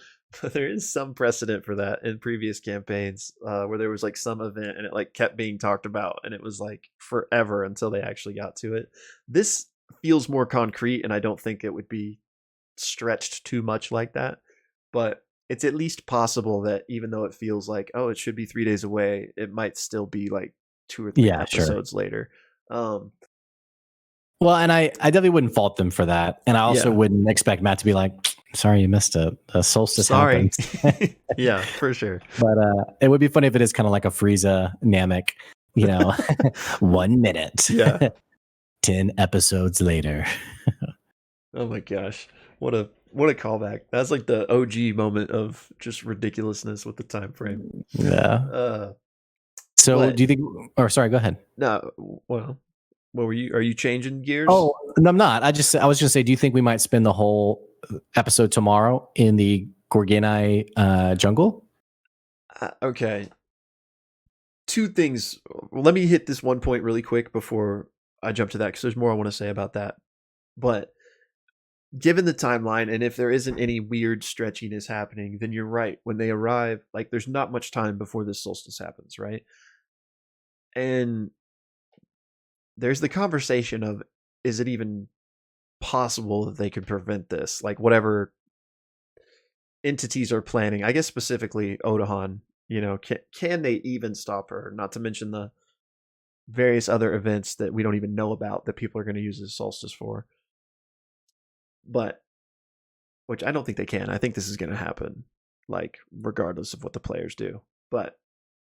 But there is some precedent for that in previous campaigns, where there was like some event and it like kept being talked about, and it was like forever until they actually got to it. This feels more concrete, and I don't think it would be stretched too much like that. But it's at least possible that even though it feels like, oh, it should be 3 days away, it might still be like 2 or 3 Yeah, sure. episodes later. Well, and I definitely wouldn't fault them for that. And I also wouldn't expect Matt to be like, sorry, you missed it. The solstice happens. Yeah, for sure. But it would be funny if it is kind of like a Frieza Namek, 1 minute. Yeah. 10 episodes later. Oh my gosh. What a callback. That's like the OG moment of just ridiculousness with the time frame. Yeah. So do you think, or sorry, go ahead. No, well, what were you, are you changing gears? Oh, no, I'm not. I was going to say, do you think we might spend the whole episode tomorrow in the Gorgani jungle? Okay. Two things. Let me hit this one point really quick before I jump to that, because there's more I want to say about that. But given the timeline, and if there isn't any weird stretchiness happening, then you're right. When they arrive, like there's not much time before this solstice happens, right? And there's the conversation of, is it even possible that they could prevent this? Like whatever entities are planning, I guess specifically Odahan, can they even stop her? Not to mention the various other events that we don't even know about that people are going to use this solstice for. But, which I don't think they can. I think this is going to happen, like, regardless of what the players do. But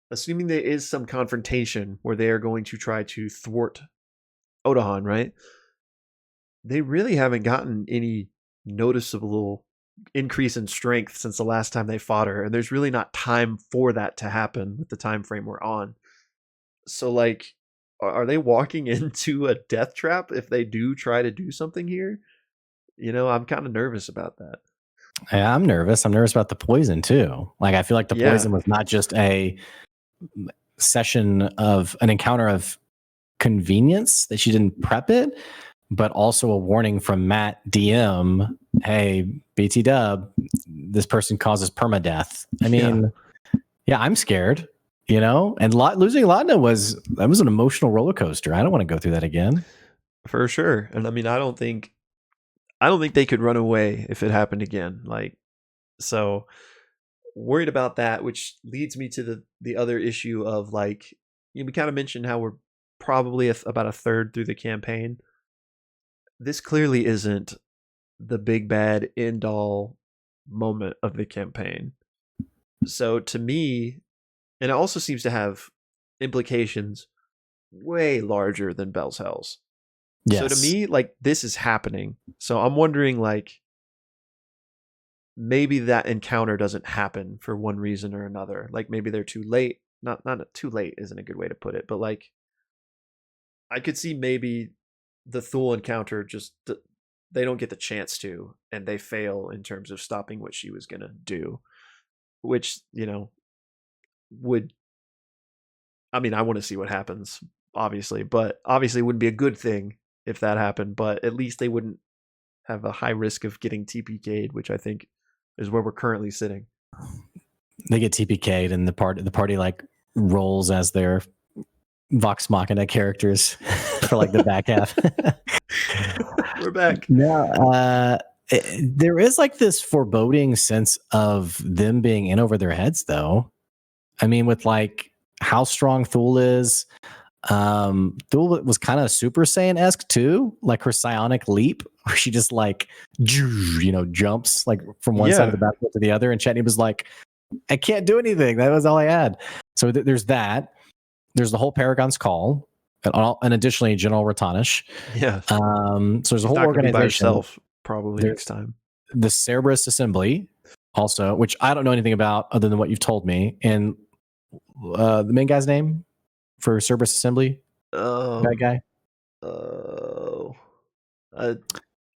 assuming there is some confrontation where they are going to try to thwart Odahan, right? They really haven't gotten any noticeable increase in strength since the last time they fought her, and there's really not time for that to happen with the time frame we're on. So, like, are they walking into a death trap if they do try to do something here? I'm kind of nervous about that. Yeah, I'm nervous. I'm nervous about the poison too. Like, I feel like the poison was not just a session of an encounter of convenience that she didn't prep it, but also a warning from Matt DM. Hey, BT Dub, this person causes permadeath. I mean, yeah, I'm scared, and losing Laudna was an emotional roller coaster. I don't want to go through that again. For sure. And I mean, I don't think they could run away if it happened again. Like, so worried about that, which leads me to the other issue of like, we kind of mentioned how we're probably about a third through the campaign. This clearly isn't the big bad end all moment of the campaign. So to me, and it also seems to have implications way larger than Bell's Hells. Yes. So to me, like, this is happening. So I'm wondering, like, maybe that encounter doesn't happen for one reason or another. Like, maybe they're too late. Not too late isn't a good way to put it, but like, I could see maybe the Thule encounter just they don't get the chance to, and they fail in terms of stopping what she was gonna do, which would. I mean, I want to see what happens, obviously, but obviously it wouldn't be a good thing if that happened. But at least they wouldn't have a high risk of getting TPK'd, which I think is where we're currently sitting. They get TPK'd, and the party like rolls as their Vox Machina characters for like the back half. We're back. No, there is like this foreboding sense of them being in over their heads, though. I mean, with like how strong Thule is. Thule was kind of Super Saiyan-esque too, like her psionic leap, where she just like, jumps like from one side of the battlefield to the other. And Chetney was like, I can't do anything. That was all I had. So there's that. There's the whole Paragon's Call, and additionally General Ratanish. Yeah. So there's a whole organization. By herself, probably next time. The Cerberus Assembly, also, which I don't know anything about other than what you've told me. And the main guy's name? for Cerberus Assembly? That guy? Oh,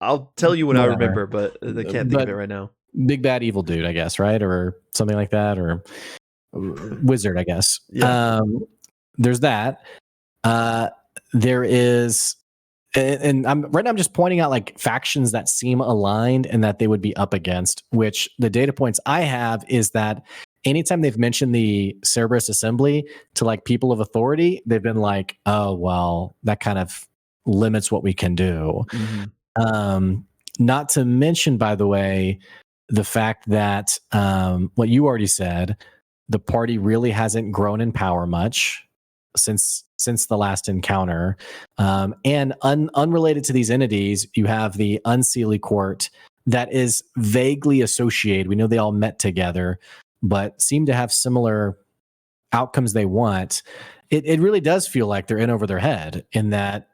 I'll tell you when I Whatever. remember, but I can't think of But it right now. big bad evil dude, I guess, right? Or something like that, or wizard, I guess. Yeah. There's that. There is, and I'm right now, I'm just pointing out like factions that seem aligned and that they would be up against, which the data points I have is that anytime they've mentioned the Cerberus Assembly to like people of authority, they've been like, oh, well, that kind of limits what we can do. Mm-hmm. Not to mention, by the way, the fact that what you already said, the party really hasn't grown in power much since the last encounter. And unrelated to these entities, you have the Unseelie Court that is vaguely associated. We know they all met together, but seem to have similar outcomes they want. It really does feel like they're in over their head in that,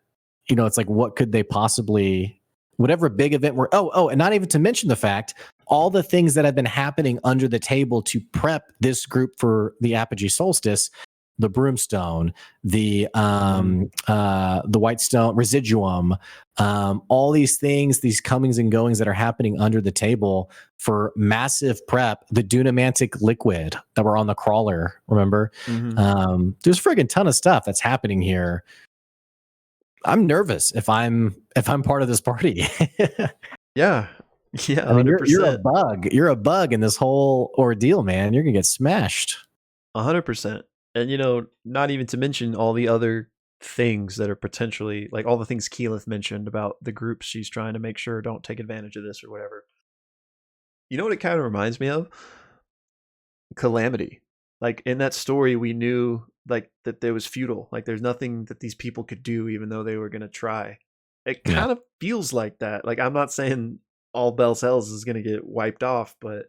you know, it's like, what could they possibly, whatever big event were, and not even to mention the fact, all the things that have been happening under the table to prep this group for the Apogee Solstice, the Broomstone, the White Stone Residuum, all these things, these comings and goings that are happening under the table for massive prep, the Dunamantic liquid that were on the crawler, remember? Mm-hmm. There's a friggin' ton of stuff that's happening here. I'm nervous if I'm part of this party. Yeah. Yeah. I mean, 100%. you're a bug. You're a bug in this whole ordeal, man. You're gonna get smashed. 100%. And, you know, not even to mention all the other things that are potentially like all the things Keyleth mentioned about the groups she's trying to make sure don't take advantage of this or whatever. You know what it kind of reminds me of? Calamity. Like in that story, we knew like that there was futile. Like there's nothing that these people could do, even though they were going to try. It kind of feels like that. Like I'm not saying all Bell's Hells is going to get wiped off, but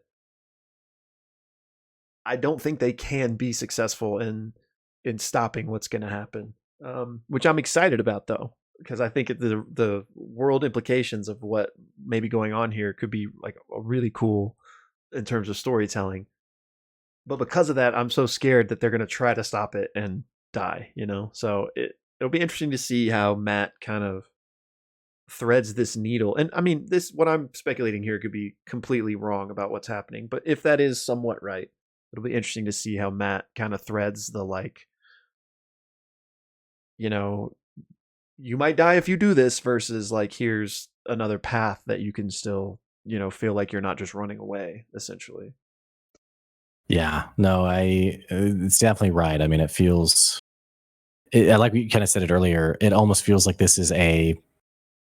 I don't think they can be successful in stopping what's going to happen. Which I'm excited about though, because I think the world implications of what may be going on here could be like a really cool in terms of storytelling. But because of that, I'm so scared that they're going to try to stop it and die. You know, so it'll be interesting to see how Matt kind of threads this needle. And I mean, this what I'm speculating here could be completely wrong about what's happening, but if that is somewhat right, it'll be interesting to see how Matt kind of threads the like, you know, you might die if you do this versus like here's another path that you can still, you know, feel like you're not just running away essentially. Yeah, no, it's definitely right. I mean, it feels like we kind of said it earlier. It almost feels like this is a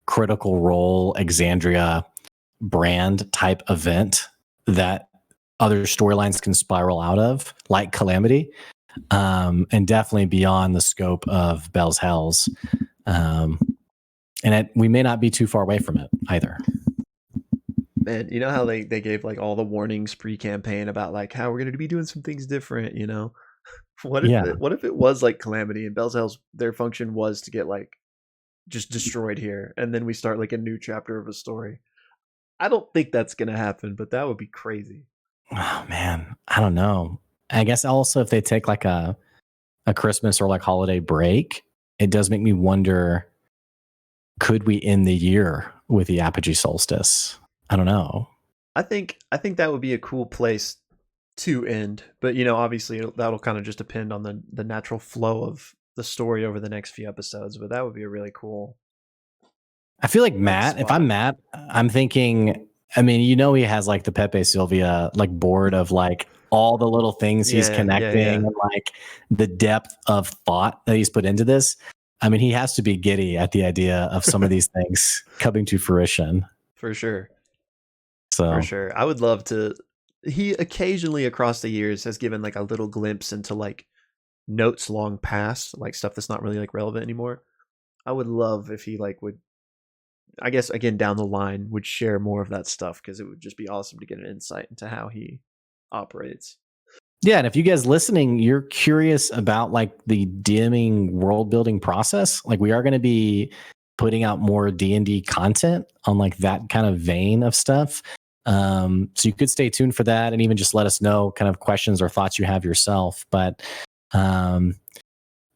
Critical Role Exandria brand type event that other storylines can spiral out of, like Calamity, and definitely beyond the scope of Bell's Hells. And we may not be too far away from it either. Man, you know how they gave like all the warnings pre-campaign about like how we're going to be doing some things different, you know? What if it was like Calamity and Bell's Hells, their function was to get like just destroyed here and then we start like a new chapter of a story. I don't think that's going to happen, but that would be crazy. Oh man, I don't know. I guess also if they take like a Christmas or like holiday break, it does make me wonder, could we end the year with the Apogee Solstice? I don't know. I think that would be a cool place to end, but you know, obviously that'll kind of just depend on the natural flow of the story over the next few episodes, but that would be a really cool. I feel like Matt, if I'm Matt, I'm thinking, I mean, you know, he has like the Pepe Sylvia like board of like all the little things he's connecting and like the depth of thought that he's put into this. I mean, he has to be giddy at the idea of some of these things coming to fruition. For sure. So for sure. I would love to. He occasionally across the years has given like a little glimpse into like notes long past, like stuff that's not really like relevant anymore. I would love if he like would, I guess again down the line, would share more of that stuff because it would just be awesome to get an insight into how he operates. Yeah, and if you guys listening, you're curious about like the DMing world building process, like we are going to be putting out more D&D content on like that kind of vein of stuff. So you could stay tuned for that and even just let us know kind of questions or thoughts you have yourself. But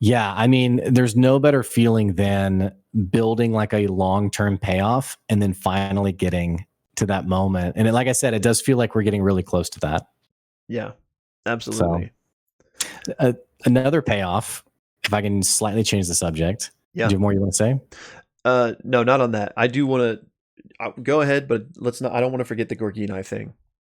Yeah, I mean, there's no better feeling than building like a long-term payoff and then finally getting to that moment. And like I said, it does feel like we're getting really close to that. Yeah, So, absolutely. another payoff, if I can slightly change the subject. Yeah. Do you have more you want to say? No, not on that. I do want to go ahead, but let's not. I don't want to forget the Gorgini thing.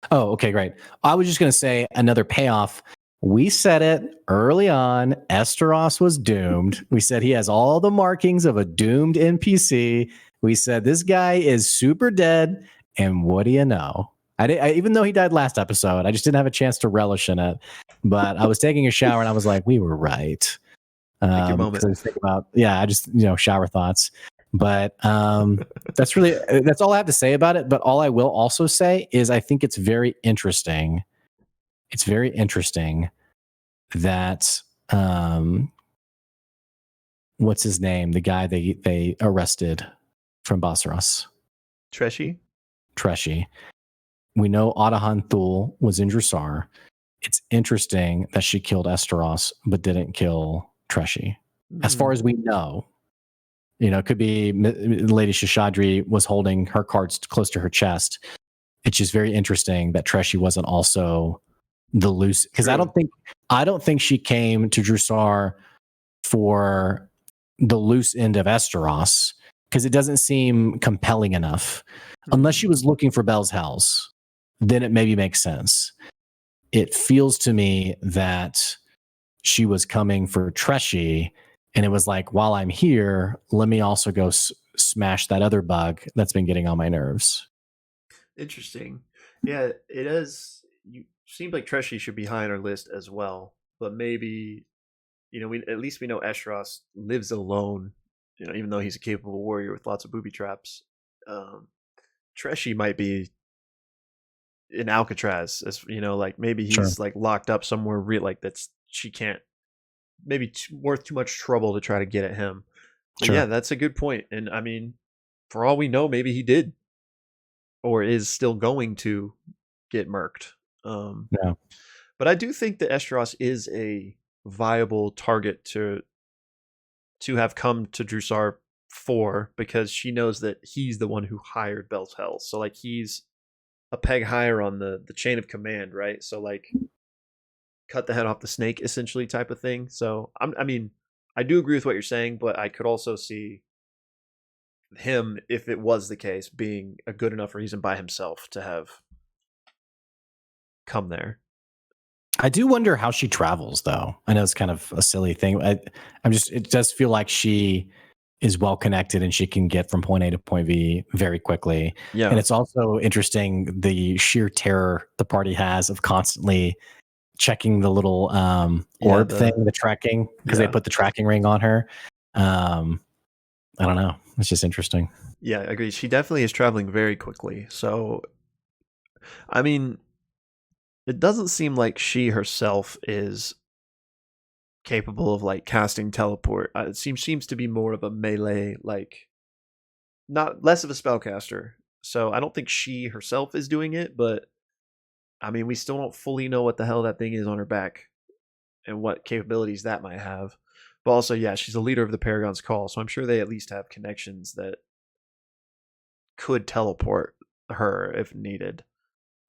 Oh, okay, great. I was just going to say another payoff. We said it early on. Esteros was doomed. We said he has all the markings of a doomed NPC. We said this guy is super dead. And what do you know? Even though he died last episode, I just didn't have a chance to relish in it. But I was taking a shower and I was like, we were right. Take your Because moment. I was thinking about, I just, shower thoughts. But that's all I have to say about it. But all I will also say is I think it's very interesting. It's very interesting that what's his name? The guy they arrested from Basras. Treshy. We know Adahan Thul was in Drusar. It's interesting that she killed Esteros but didn't kill Treshy. As far as we know. It could be Lady Shishadri was holding her cards close to her chest. It's just very interesting that Treshy wasn't also the loose, because I don't think she came to Drusar for the loose end of Esteros, because it doesn't seem compelling enough. Unless she was looking for Bell's Hells, then it maybe makes sense. It feels to me that she was coming for Treshy, and it was like, while I'm here, let me also go smash that other bug that's been getting on my nerves. Interesting. Yeah, it is. You seems like Treshy should be high on our list as well, but maybe we at least we know Eshros lives alone. Even though he's a capable warrior with lots of booby traps, Treshy might be in Alcatraz. As like maybe he's like locked up somewhere real, like she can't. Maybe worth too much trouble to try to get at him. But yeah, that's a good point. And I mean, for all we know, maybe he did or is still going to get murked. But I do think that Esteros is a viable target to have come to Drusar for, because she knows that he's the one who hired Bell's Hells. So like he's a peg higher on the chain of command, right? So like cut the head off the snake essentially type of thing. So I mean, I do agree with what you're saying, but I could also see him, if it was the case, being a good enough reason by himself to have come there. I do wonder how she travels, though. I know it's kind of a silly thing. It does feel like she is well connected and she can get from point A to point B very quickly. Yeah. And it's also interesting the sheer terror the party has of constantly checking the little orb thing, the tracking, because they put the tracking ring on her. I don't know. It's just interesting. Yeah, I agree. She definitely is traveling very quickly. So, I mean, it doesn't seem like she herself is capable of like casting teleport. It seems to be more of a melee, like not less of a spellcaster. So I don't think she herself is doing it, but I mean, we still don't fully know what the hell that thing is on her back and what capabilities that might have. But also, yeah, she's a leader of the Paragon's Call, so I'm sure they at least have connections that could teleport her if needed.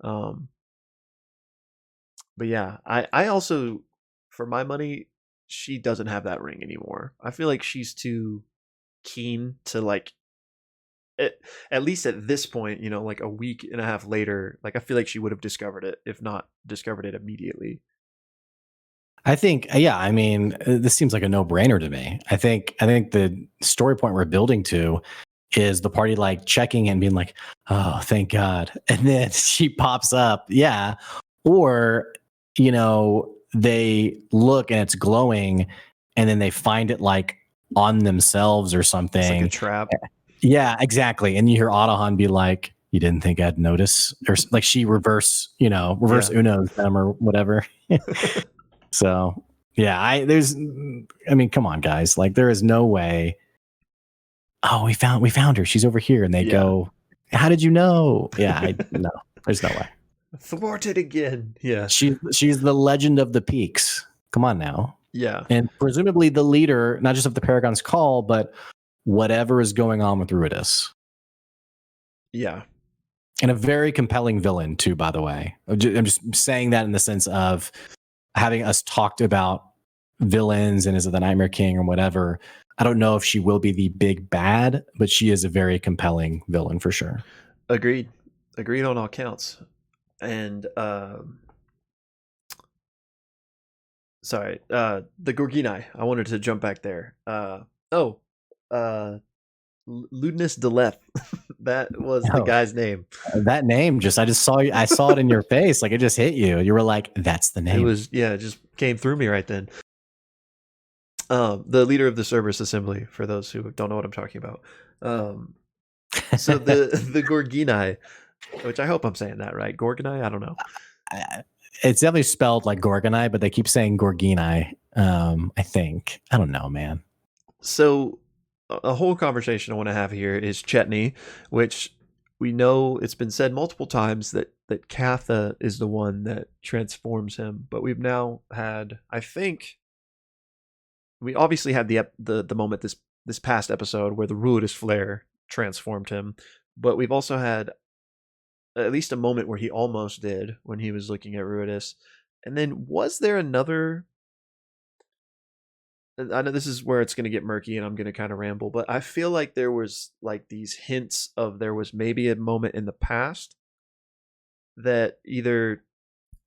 But yeah, I also, for my money, she doesn't have that ring anymore. I feel like she's too keen to like at least at this point, like a week and a half later, like I feel like she would have discovered it, if not discovered it immediately. I think, yeah, I mean, this seems like a no-brainer to me. I think the story point we're building to is the party like checking and being like, oh, thank God. And then she pops up. Yeah. Or, they look and it's glowing and then they find it like on themselves or something. It's like a trap. Yeah, exactly. And you hear Adahan be like, you didn't think I'd notice? Or like she reverse Uno's them or whatever. So yeah, I mean, come on, guys. Like there is no way. Oh, we found her. She's over here. And they go, how did you know? Yeah, no, there's no way. Thwarted again. Yeah. She's the legend of the peaks. Come on now. Yeah. and presumably the leader, not just of the Paragon's Call, but whatever is going on with Ruidus. Yeah. And a very compelling villain, too, by the way. I'm just saying that in the sense of having us talked about villains and is it the Nightmare King or whatever. I don't know if she will be the big bad, but she is a very compelling villain for sure. Agreed. Agreed on all counts. And sorry, the Gorgini. I wanted to jump back there. Oh, uh, Ludinus Deleth. That was the Oh, guy's name. that name I saw it in your face. Like it just hit you. You were like, that's the It name. was, yeah, it just came through me right then. The leader of the Cerberus Assembly, for those who don't know what I'm talking about. So the Gorgini, which I hope I'm saying that right. Gorgoni? I don't know. It's definitely spelled like Gorgonite, but they keep saying Gorgini. I think. I don't know, man. So a whole conversation I want to have here is Chetney, which we know it's been said multiple times that Katha is the one that transforms him, but we've now had, I think, we obviously had the moment this past episode where the Ruidus flare transformed him, but we've also had at least a moment where he almost did when he was looking at Ruidus. And then was there another? I know this is where it's going to get murky and I'm going to kind of ramble, but I feel like there was like these hints of there was maybe a moment in the past that either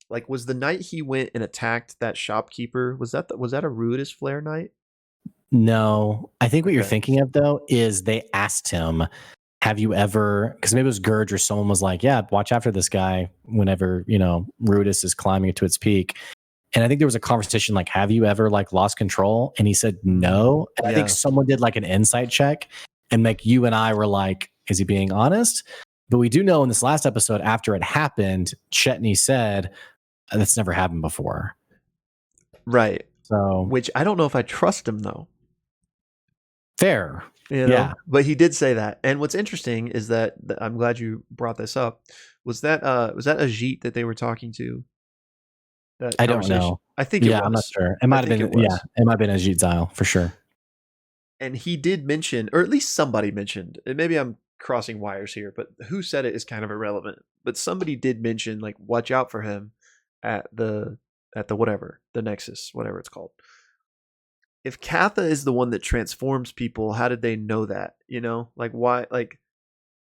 like was the night he went and attacked that shopkeeper, was that a Ruidus flare night? No, I think what you're Okay. thinking of though is they asked him, "Have you ever?" Because maybe it was Gurge or someone was like, "Yeah, watch after this guy whenever Rudis is climbing to its peak." And I think there was a conversation like, "Have you ever like lost control?" And he said, "No." And I think Yeah. someone did like an insight check, and like you and I were like, "Is he being honest?" But we do know in this last episode, after it happened, Chetney said, "That's never happened before." Right. So Which I don't know if I trust him though. fair, You yeah. know, but he did say that. And what's interesting is that I'm glad you brought this up. Was that Ajit that they were talking to? That I don't conversation? know. I think it Yeah, I'm not was. sure. It I might have think been, it yeah, was. it might have been Ajit Zile for sure. And he did mention, or at least somebody mentioned, and maybe I'm crossing wires here, but who said it is kind of irrelevant. But somebody did mention, like, watch out for him at the whatever, the Nexus, whatever it's called. If Katha is the one that transforms people, how did they know that? You know, like why? Like,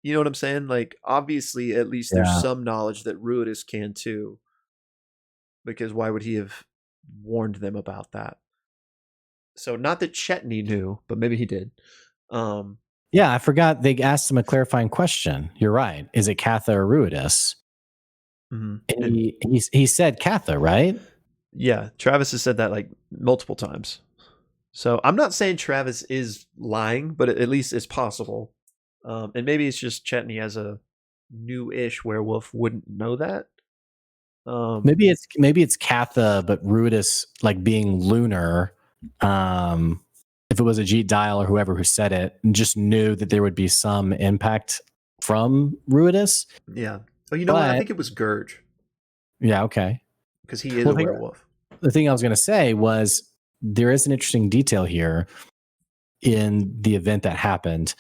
you know what I'm saying? Like, obviously, at least there's Yeah. some knowledge that Ruidus can too, because why would he have warned them about that? So, not that Chetney knew, but maybe he did. Um, Yeah, I forgot they asked him a clarifying question. You're right. Is it Katha or Ruidus? And and he said Katha, right? yeah, Travis has said that like multiple times. So I'm not saying Travis is lying, but at least it's possible. And maybe it's just Chetney as a new-ish werewolf wouldn't know that. Um, Maybe it's Katha, but Ruidus like being lunar. Um, if it was a Jeet Dial or whoever who said it, and just knew that there would be some impact from Ruidus. yeah. Oh, you know what? I But think it was Gurge yeah, okay. because he is Well, a werewolf. the thing I was going to say was there is an interesting detail here in the event that happened.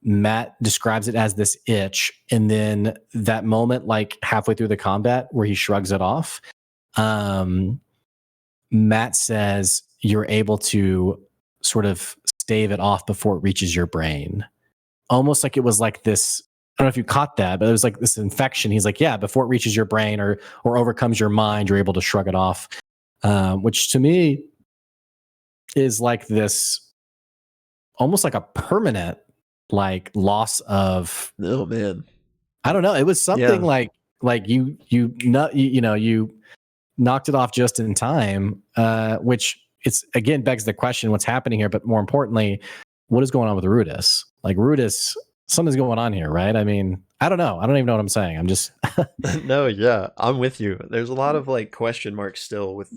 Matt describes it as this itch, and then that moment, like halfway through the combat, where he shrugs it off. Um, Matt says you're able to sort of stave it off before it reaches your brain, almost like it was like this. I don't know if you caught that, but it was like this infection. He's like, yeah, before it reaches your brain or overcomes your mind, you're able to shrug it off, which to me is like this, almost like a permanent like loss of. Oh man. I don't know. It was something Yeah. like you knocked it off just in time, which it's again begs the question: what's happening here? But more importantly, what is going on with Rudis? Like Rudis, something's going on here, right? I mean, I don't know. I don't even know what I'm saying. I'm just No, yeah, I'm with you. There's a lot of like question marks still with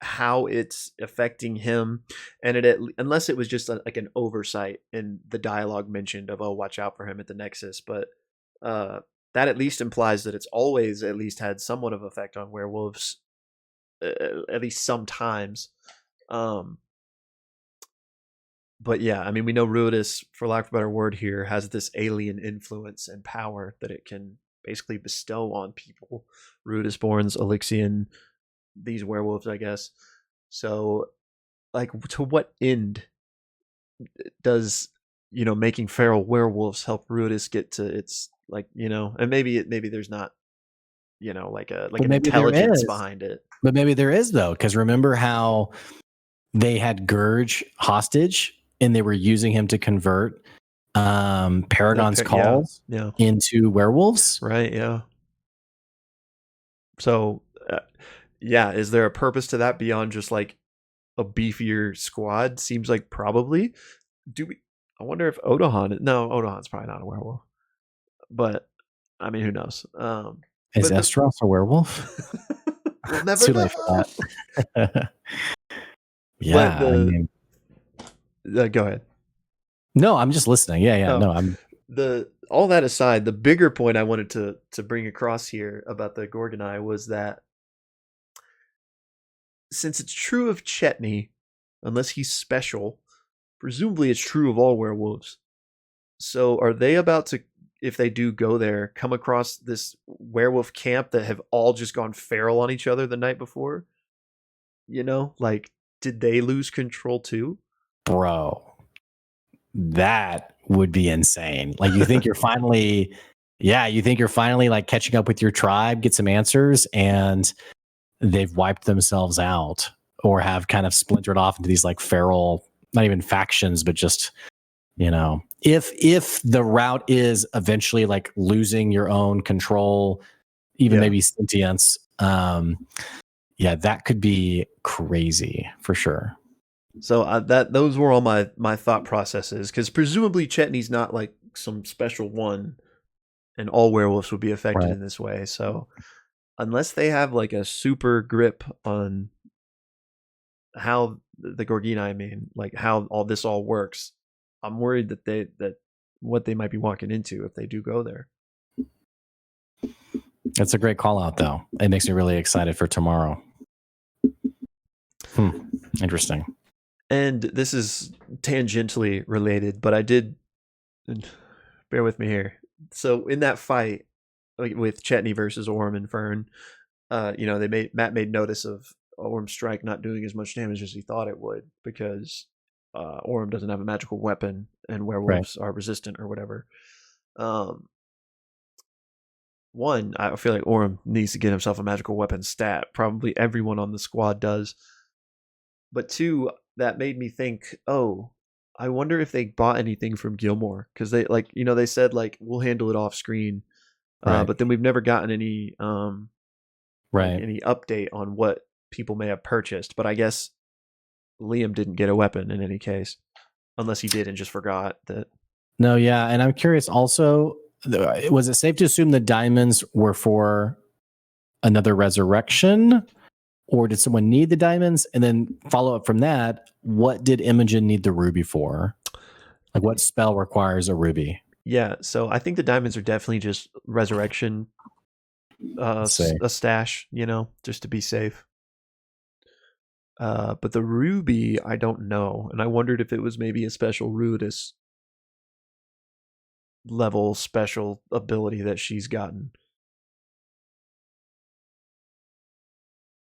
how it's affecting him, and unless it was just like an oversight in the dialogue mentioned of, oh, watch out for him at the Nexus, but uh that at least implies that it's always at least had somewhat of effect on werewolves, at least sometimes. But yeah, I mean, we know Ruidus, for lack of a better word here, has this alien influence and power that it can basically bestow on people. Ruidus borns, Elixion, these werewolves, I guess. So, like, to what end does making feral werewolves help Ruidus get to its and maybe there's not like But an maybe there intelligence is. behind it. But maybe there is though, because remember how they had Gurge hostage and they were using him to convert Paragon's calls yeah, into werewolves. right, yeah. So, yeah, is there a purpose to that beyond just like a beefier squad? Seems like probably. I wonder if Odohan. No, Odohan's probably not a werewolf, but I mean, who knows? Is But Estros a werewolf? we'll never know. For that. But I mean, go ahead. No, I'm just listening. Yeah. Oh, No, I'm all that aside, the bigger point I wanted to bring across here about the Gorgonai was that since it's true of Chetney, unless he's special, presumably it's true of all werewolves. So are they about to, if they do go there, come across this werewolf camp that have all just gone feral on each other the night before? Like, did they lose control too? Bro, that would be insane. Like, you think you're finally like catching up with your tribe, get some answers, and they've wiped themselves out or have kind of splintered off into these like feral, not even factions, but just, if the route is eventually like losing your own control, even maybe sentience, that could be crazy for sure. So those were all my thought processes, because presumably Chetney's not like some special one, and all werewolves would be affected in this way. So unless they have like a super grip on how the Gorgini, like how all this all works, I'm worried that what they might be walking into if they do go there. That's a great call out, though. It makes me really excited for tomorrow. Interesting. And this is tangentially related, but I did, bear with me here. So in that fight, like with Chetney versus Orm and Fern, Matt made notice of Orm's strike not doing as much damage as he thought it would, because Orm doesn't have a magical weapon and werewolves are resistant or whatever. One, I feel like Orm needs to get himself a magical weapon stat. Probably everyone on the squad does. But two, that made me think, oh, I wonder if they bought anything from Gilmore, because they they said like we'll handle it off screen, but then we've never gotten any any update on what people may have purchased. But I guess Liam didn't get a weapon in any case, unless he did and just forgot that. No, yeah, and I'm curious also, was it safe to assume the diamonds were for another resurrection? Or did someone need the diamonds? And then follow up from that, what did Imogen need the ruby for? Like, what spell requires a ruby? Yeah, so I think the diamonds are definitely just resurrection, a stash, just to be safe. But the ruby, I don't know, and I wondered if it was maybe a special Ruidus level special ability that she's gotten.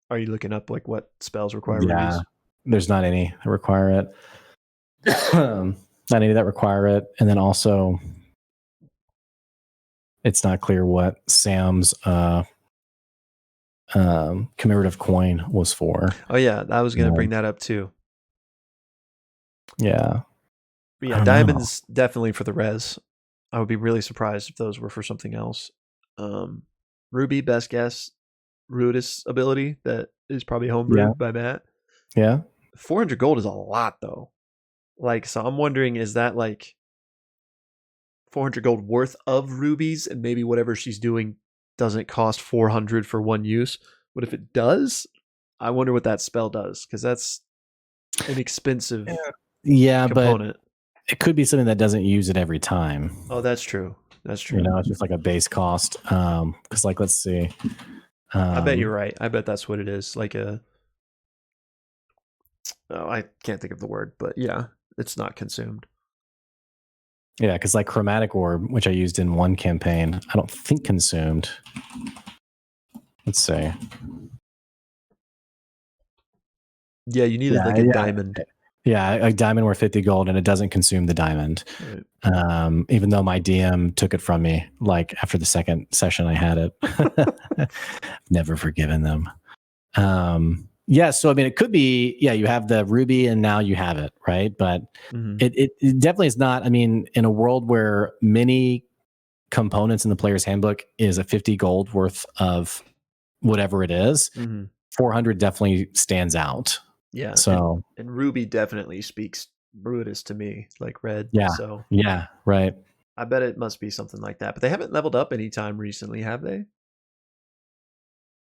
Are you looking up like what spells require rubies? There's not any that require it. Not any that require it. And then also, it's not clear what Sam's commemorative coin was for. Oh yeah, I was going to bring that up too. Yeah. But yeah, diamonds definitely for the res. I would be really surprised if those were for something else. Ruby, best guess. Ruidus ability that is probably homebrewed by Matt. Yeah. 400 gold is a lot though. Like, so I'm wondering, is that like 400 gold worth of rubies, and maybe whatever she's doing doesn't cost 400 for one use? But if it does, I wonder what that spell does, because that's an expensive component. But it could be something that doesn't use it every time. Oh, that's true. That's true. It's just like a base cost. Because like, let's see. I bet you're right. I bet that's what it is. Like I can't think of the word, but yeah, it's not consumed. Yeah, because like chromatic orb, which I used in one campaign, I don't think consumed. Let's see. Yeah, you needed like a diamond. Yeah, a diamond worth 50 gold, and it doesn't consume the diamond. Right. Even though my DM took it from me, like after the second session I had it. Never forgiven them. Yeah, so I mean, it could be, yeah, you have the ruby and now you have it, right? But it definitely is not. I mean, in a world where many components in the player's handbook is a 50 gold worth of whatever it is, 400 definitely stands out. Yeah. So and Ruby definitely speaks Brutus to me, like red. yeah, So yeah, right. I bet it must be something like that. But they haven't leveled up anytime recently, have they?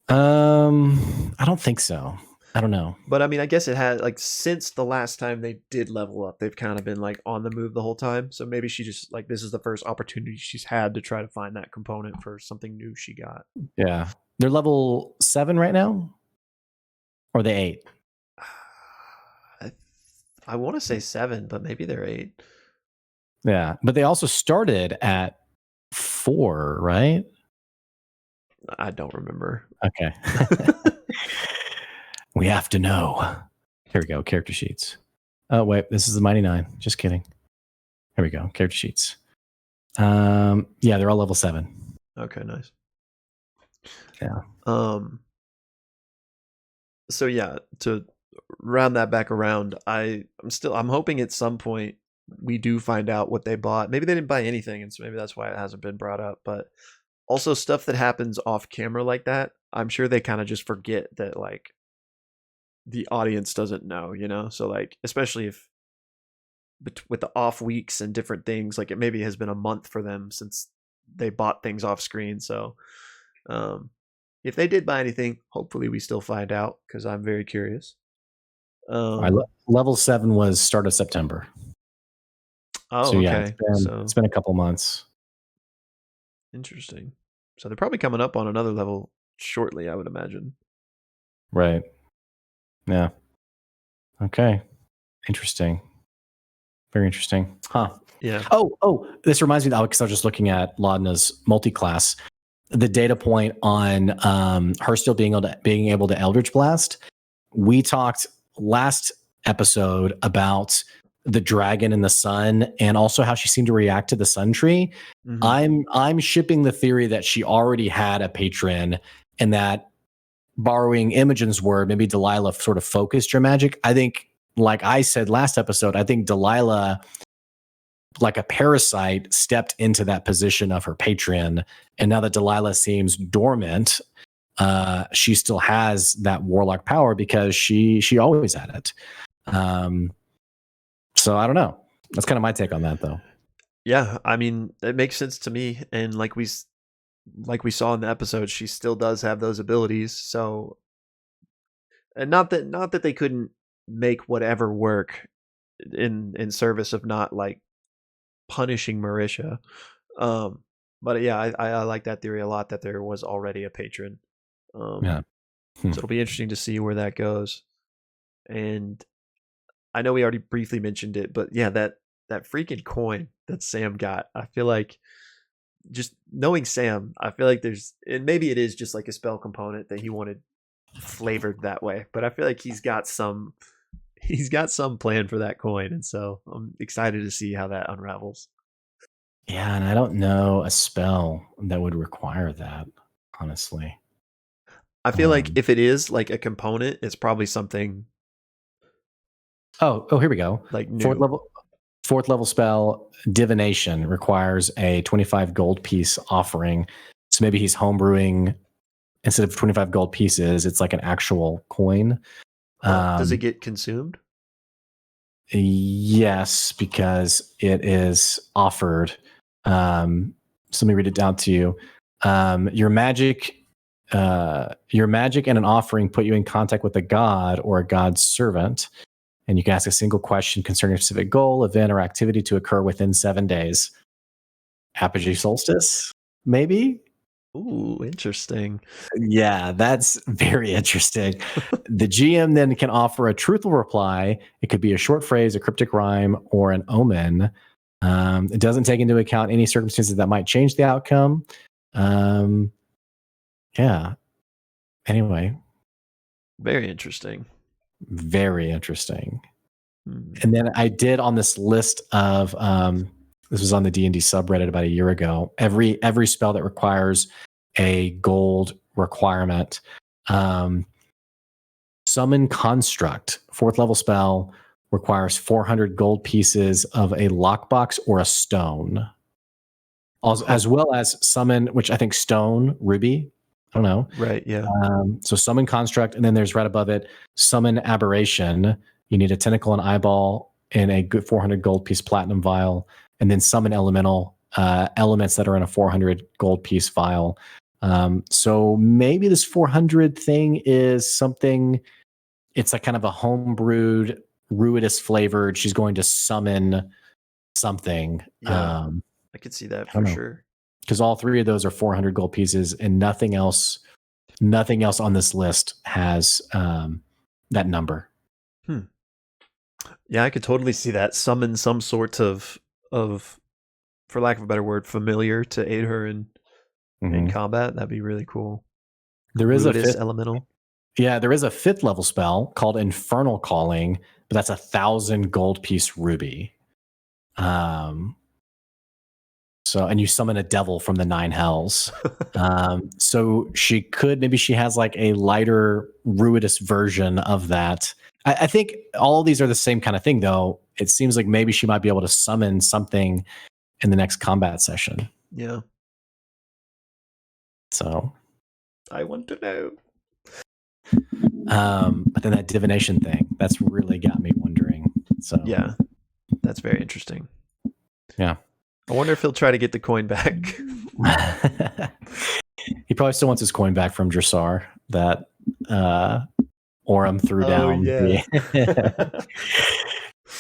I don't think so. I don't know. But I mean, I guess it had like since the last time they did level up, they've kind of been like on the move the whole time. So maybe she just like this is the first opportunity she's had to try to find that component for something new she got. Yeah. They're level 7 right now? Or they 8? I want to say 7, but maybe they're 8. Yeah. But they also started at 4, right? I don't remember. Okay. We have to know. Here we go. Character sheets. Oh, wait. This is the Mighty 9. Just kidding. Here we go. Character sheets. Yeah, they're all level 7. Okay, nice. Yeah. So yeah, to round that back around, I'm hoping at some point we do find out what they bought. Maybe they didn't buy anything, and so maybe that's why it hasn't been brought up. But also stuff that happens off camera like that, I'm sure they kind of just forget that like the audience doesn't know, you know? So like especially if with the off weeks and different things, like it maybe has been a month for them since they bought things off screen. So if they did buy anything, hopefully we still find out because I'm very curious. Level 7 was start of September. Oh, so yeah, okay. it's been a couple months. Interesting. So they're probably coming up on another level shortly, I would imagine. Right. Yeah. Okay. Interesting. Very interesting. Huh. Yeah. Oh, this reminds me of because I was just looking at Laudna's multi-class. The data point on her still being able to Eldritch Blast. We talked last episode about the dragon and the sun, and also how she seemed to react to the sun tree. I'm shipping the theory that she already had a patron, and that borrowing Imogen's word, maybe Delilah sort of focused your magic. I think, like I said last episode, I think Delilah, like a parasite, stepped into that position of her patron, and now that Delilah seems dormant, she still has that warlock power because she always had it. So I don't know. That's kind of my take on that, though. Yeah, I mean, it makes sense to me, and like we saw in the episode, she still does have those abilities. So, and not that they couldn't make whatever work in service of not like punishing Marisha. But yeah, I like that theory a lot, that there was already a patron. Yeah. So it'll be interesting to see where that goes. And I know we already briefly mentioned it, but yeah, that freaking coin that Sam got, I feel like, just knowing Sam, I feel like and maybe it is just like a spell component that he wanted flavored that way, but I feel like he's got some plan for that coin, and so I'm excited to see how that unravels. Yeah, and I don't know a spell that would require that, honestly. I feel like if it is like a component, it's probably something. Oh, here we go. Like new. Fourth level spell, divination, requires a 25 gold piece offering. So maybe he's homebrewing, instead of 25 gold pieces, it's like an actual coin. Does it get consumed? Yes, because it is offered. So let me read it down to you. Your magic and an offering put you in contact with a god or a god's servant, and you can ask a single question concerning a specific goal, event, or activity to occur within 7 days. Apogee solstice, maybe? Ooh, interesting. Yeah, that's very interesting. The GM then can offer a truthful reply. It could be a short phrase, a cryptic rhyme, or an omen. It doesn't take into account any circumstances that might change the outcome. Um, yeah. Anyway, Very interesting. very interesting. Hmm. And then I did on this list of this was on the D&D subreddit about a year ago. Every spell that requires a gold requirement. Summon Construct, 4th level spell, requires 400 gold pieces of a lockbox or a stone, as well as summon, which I think stone, ruby. I don't know. Right, yeah. So summon Construct, and then there's right above it, summon Aberration. You need a tentacle and eyeball and a good 400 gold piece platinum vial, and then summon Elemental elements that are in a 400 gold piece vial. So maybe this 400 thing is something. It's a kind of a homebrewed, ruidus flavored. She's going to summon something. Yeah. I could see that I don't for know, sure. because all three of those are 400 gold pieces, and nothing else on this list has that number. Yeah, I could totally see that. Summon some sort of for lack of a better word, familiar to aid her in combat. That'd be really cool. There is a Ruidus fifth. elemental. Yeah, there is a 5th level spell called Infernal Calling, but that's 1,000 gold piece ruby. So, and you summon a devil from the 9 hells. So she could, maybe she has like a lighter ruidus version of that. I think all of these are the same kind of thing, though. It seems like maybe she might be able to summon something in the next combat session. Yeah. So I want to know. But then that divination thing, that's really got me wondering. So Yeah, that's very interesting. Yeah. I wonder if he'll try to get the coin back. He probably still wants his coin back from Dressar that Orem threw down. Yeah.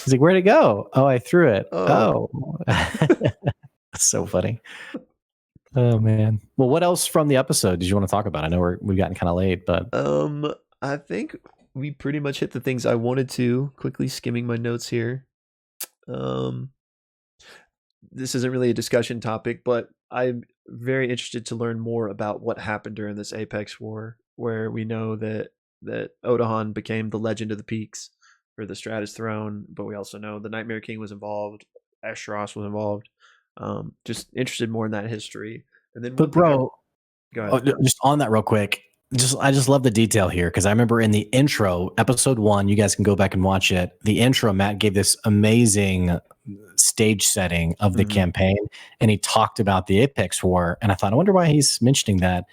He's like, where'd it go? Oh, I threw it. Oh. That's so funny. Oh man. Well, what else from the episode did you want to talk about? I know we've gotten kind of late, but I think we pretty much hit the things I wanted to. Quickly skimming my notes here. This isn't really a discussion topic, but I'm very interested to learn more about what happened during this Apex War, where we know that Odahan became the Legend of the Peaks for the Stratus Throne, but we also know the Nightmare King was involved, Ashros was involved. Just interested more in that history. And then, but bro, go ahead. Just on that real quick. I just love the detail here, because I remember in the intro, episode 1, you guys can go back and watch it. The intro, Matt gave this amazing stage setting of the campaign, and he talked about the Apex War. And I thought, I wonder why he's mentioning that.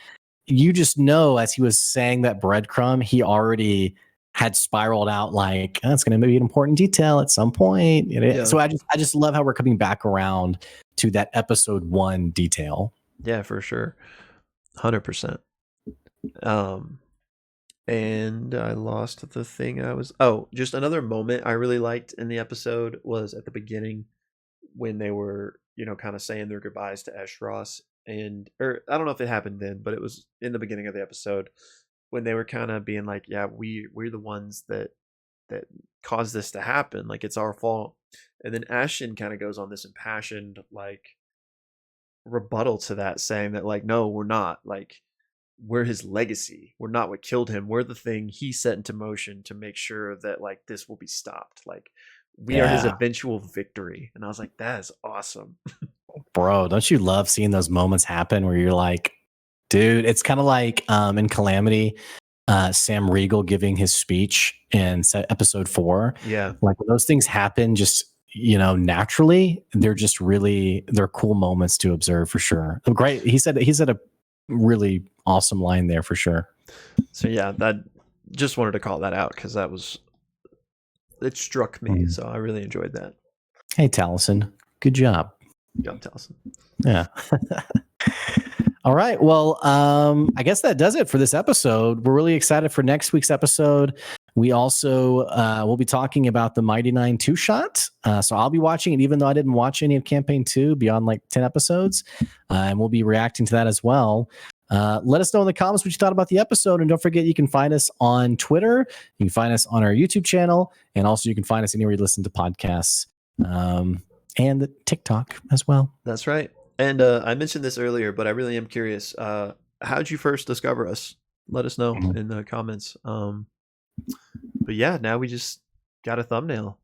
You just know, as he was saying that breadcrumb, he already had spiraled out like, oh, it's going to be an important detail at some point. Yeah. So I just love how we're coming back around to that episode 1 detail. Yeah, for sure. 100%. And I lost the thing I was. Oh, just another moment I really liked in the episode was at the beginning when they were, kind of saying their goodbyes to Eshros, or I don't know if it happened then, but it was in the beginning of the episode when they were kind of being like, yeah, we're the ones that caused this to happen, like it's our fault. And then Ashton kind of goes on this impassioned like rebuttal to that, saying that like, no, we're not, like we're his legacy. We're not what killed him. We're the thing he set into motion to make sure that like this will be stopped. Like we are his eventual victory. And I was like, that is awesome. Bro, don't you love seeing those moments happen where you're like, dude, it's kind of like in Calamity, Sam Riegel giving his speech in episode 4. Yeah. Like when those things happen just, naturally, they're cool moments to observe for sure. Great. He said a really awesome line there for sure. So yeah, that just wanted to call that out because it struck me. So I really enjoyed that. Hey, Taliesin, good job. Good job, Taliesin. Yeah. All right. Well, I guess that does it for this episode. We're really excited for next week's episode. We also will be talking about the Mighty Nine two shot. So I'll be watching it, even though I didn't watch any of campaign 2 beyond like 10 episodes, and we'll be reacting to that as well. Let us know in the comments what you thought about the episode, and don't forget you can find us on Twitter, you can find us on our YouTube channel, and also you can find us anywhere you listen to podcasts, and the TikTok as well. That's right. And I mentioned this earlier, but I really am curious. How'd you first discover us? Let us know in the comments. But yeah, now we just got a thumbnail.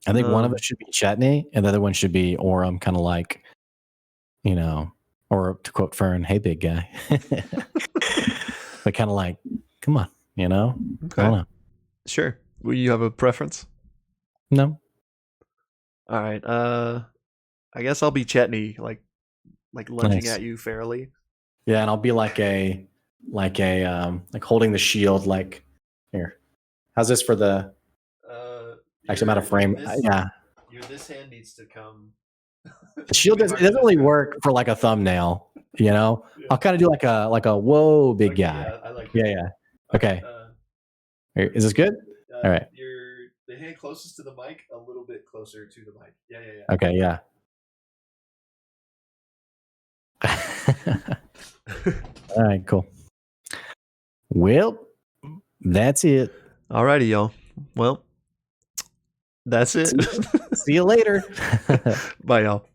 I think one of us should be Chetney, and the other one should be Orem, kind of like, you know, or to quote Fern, "Hey, big guy," but kind of like, come on, you know. Okay. I don't know. Sure. Will you have a preference? No. All right. I guess I'll be Chetney, like lunging at you fairly. Yeah, and I'll be like holding the shield. Like, here, how's this for the? Actually, I'm out of frame. This hand needs to come. The shield doesn't really work for like a thumbnail, you know. Yeah. I'll kind of do like a whoa, big guy. Yeah, I like. Yeah. Okay. Is this good? All right. The hand closest to the mic, a little bit closer to the mic. Yeah. Okay. Yeah. All right. Cool. Well, that's it. All righty, y'all. Well, that's it. See you later. Bye, y'all.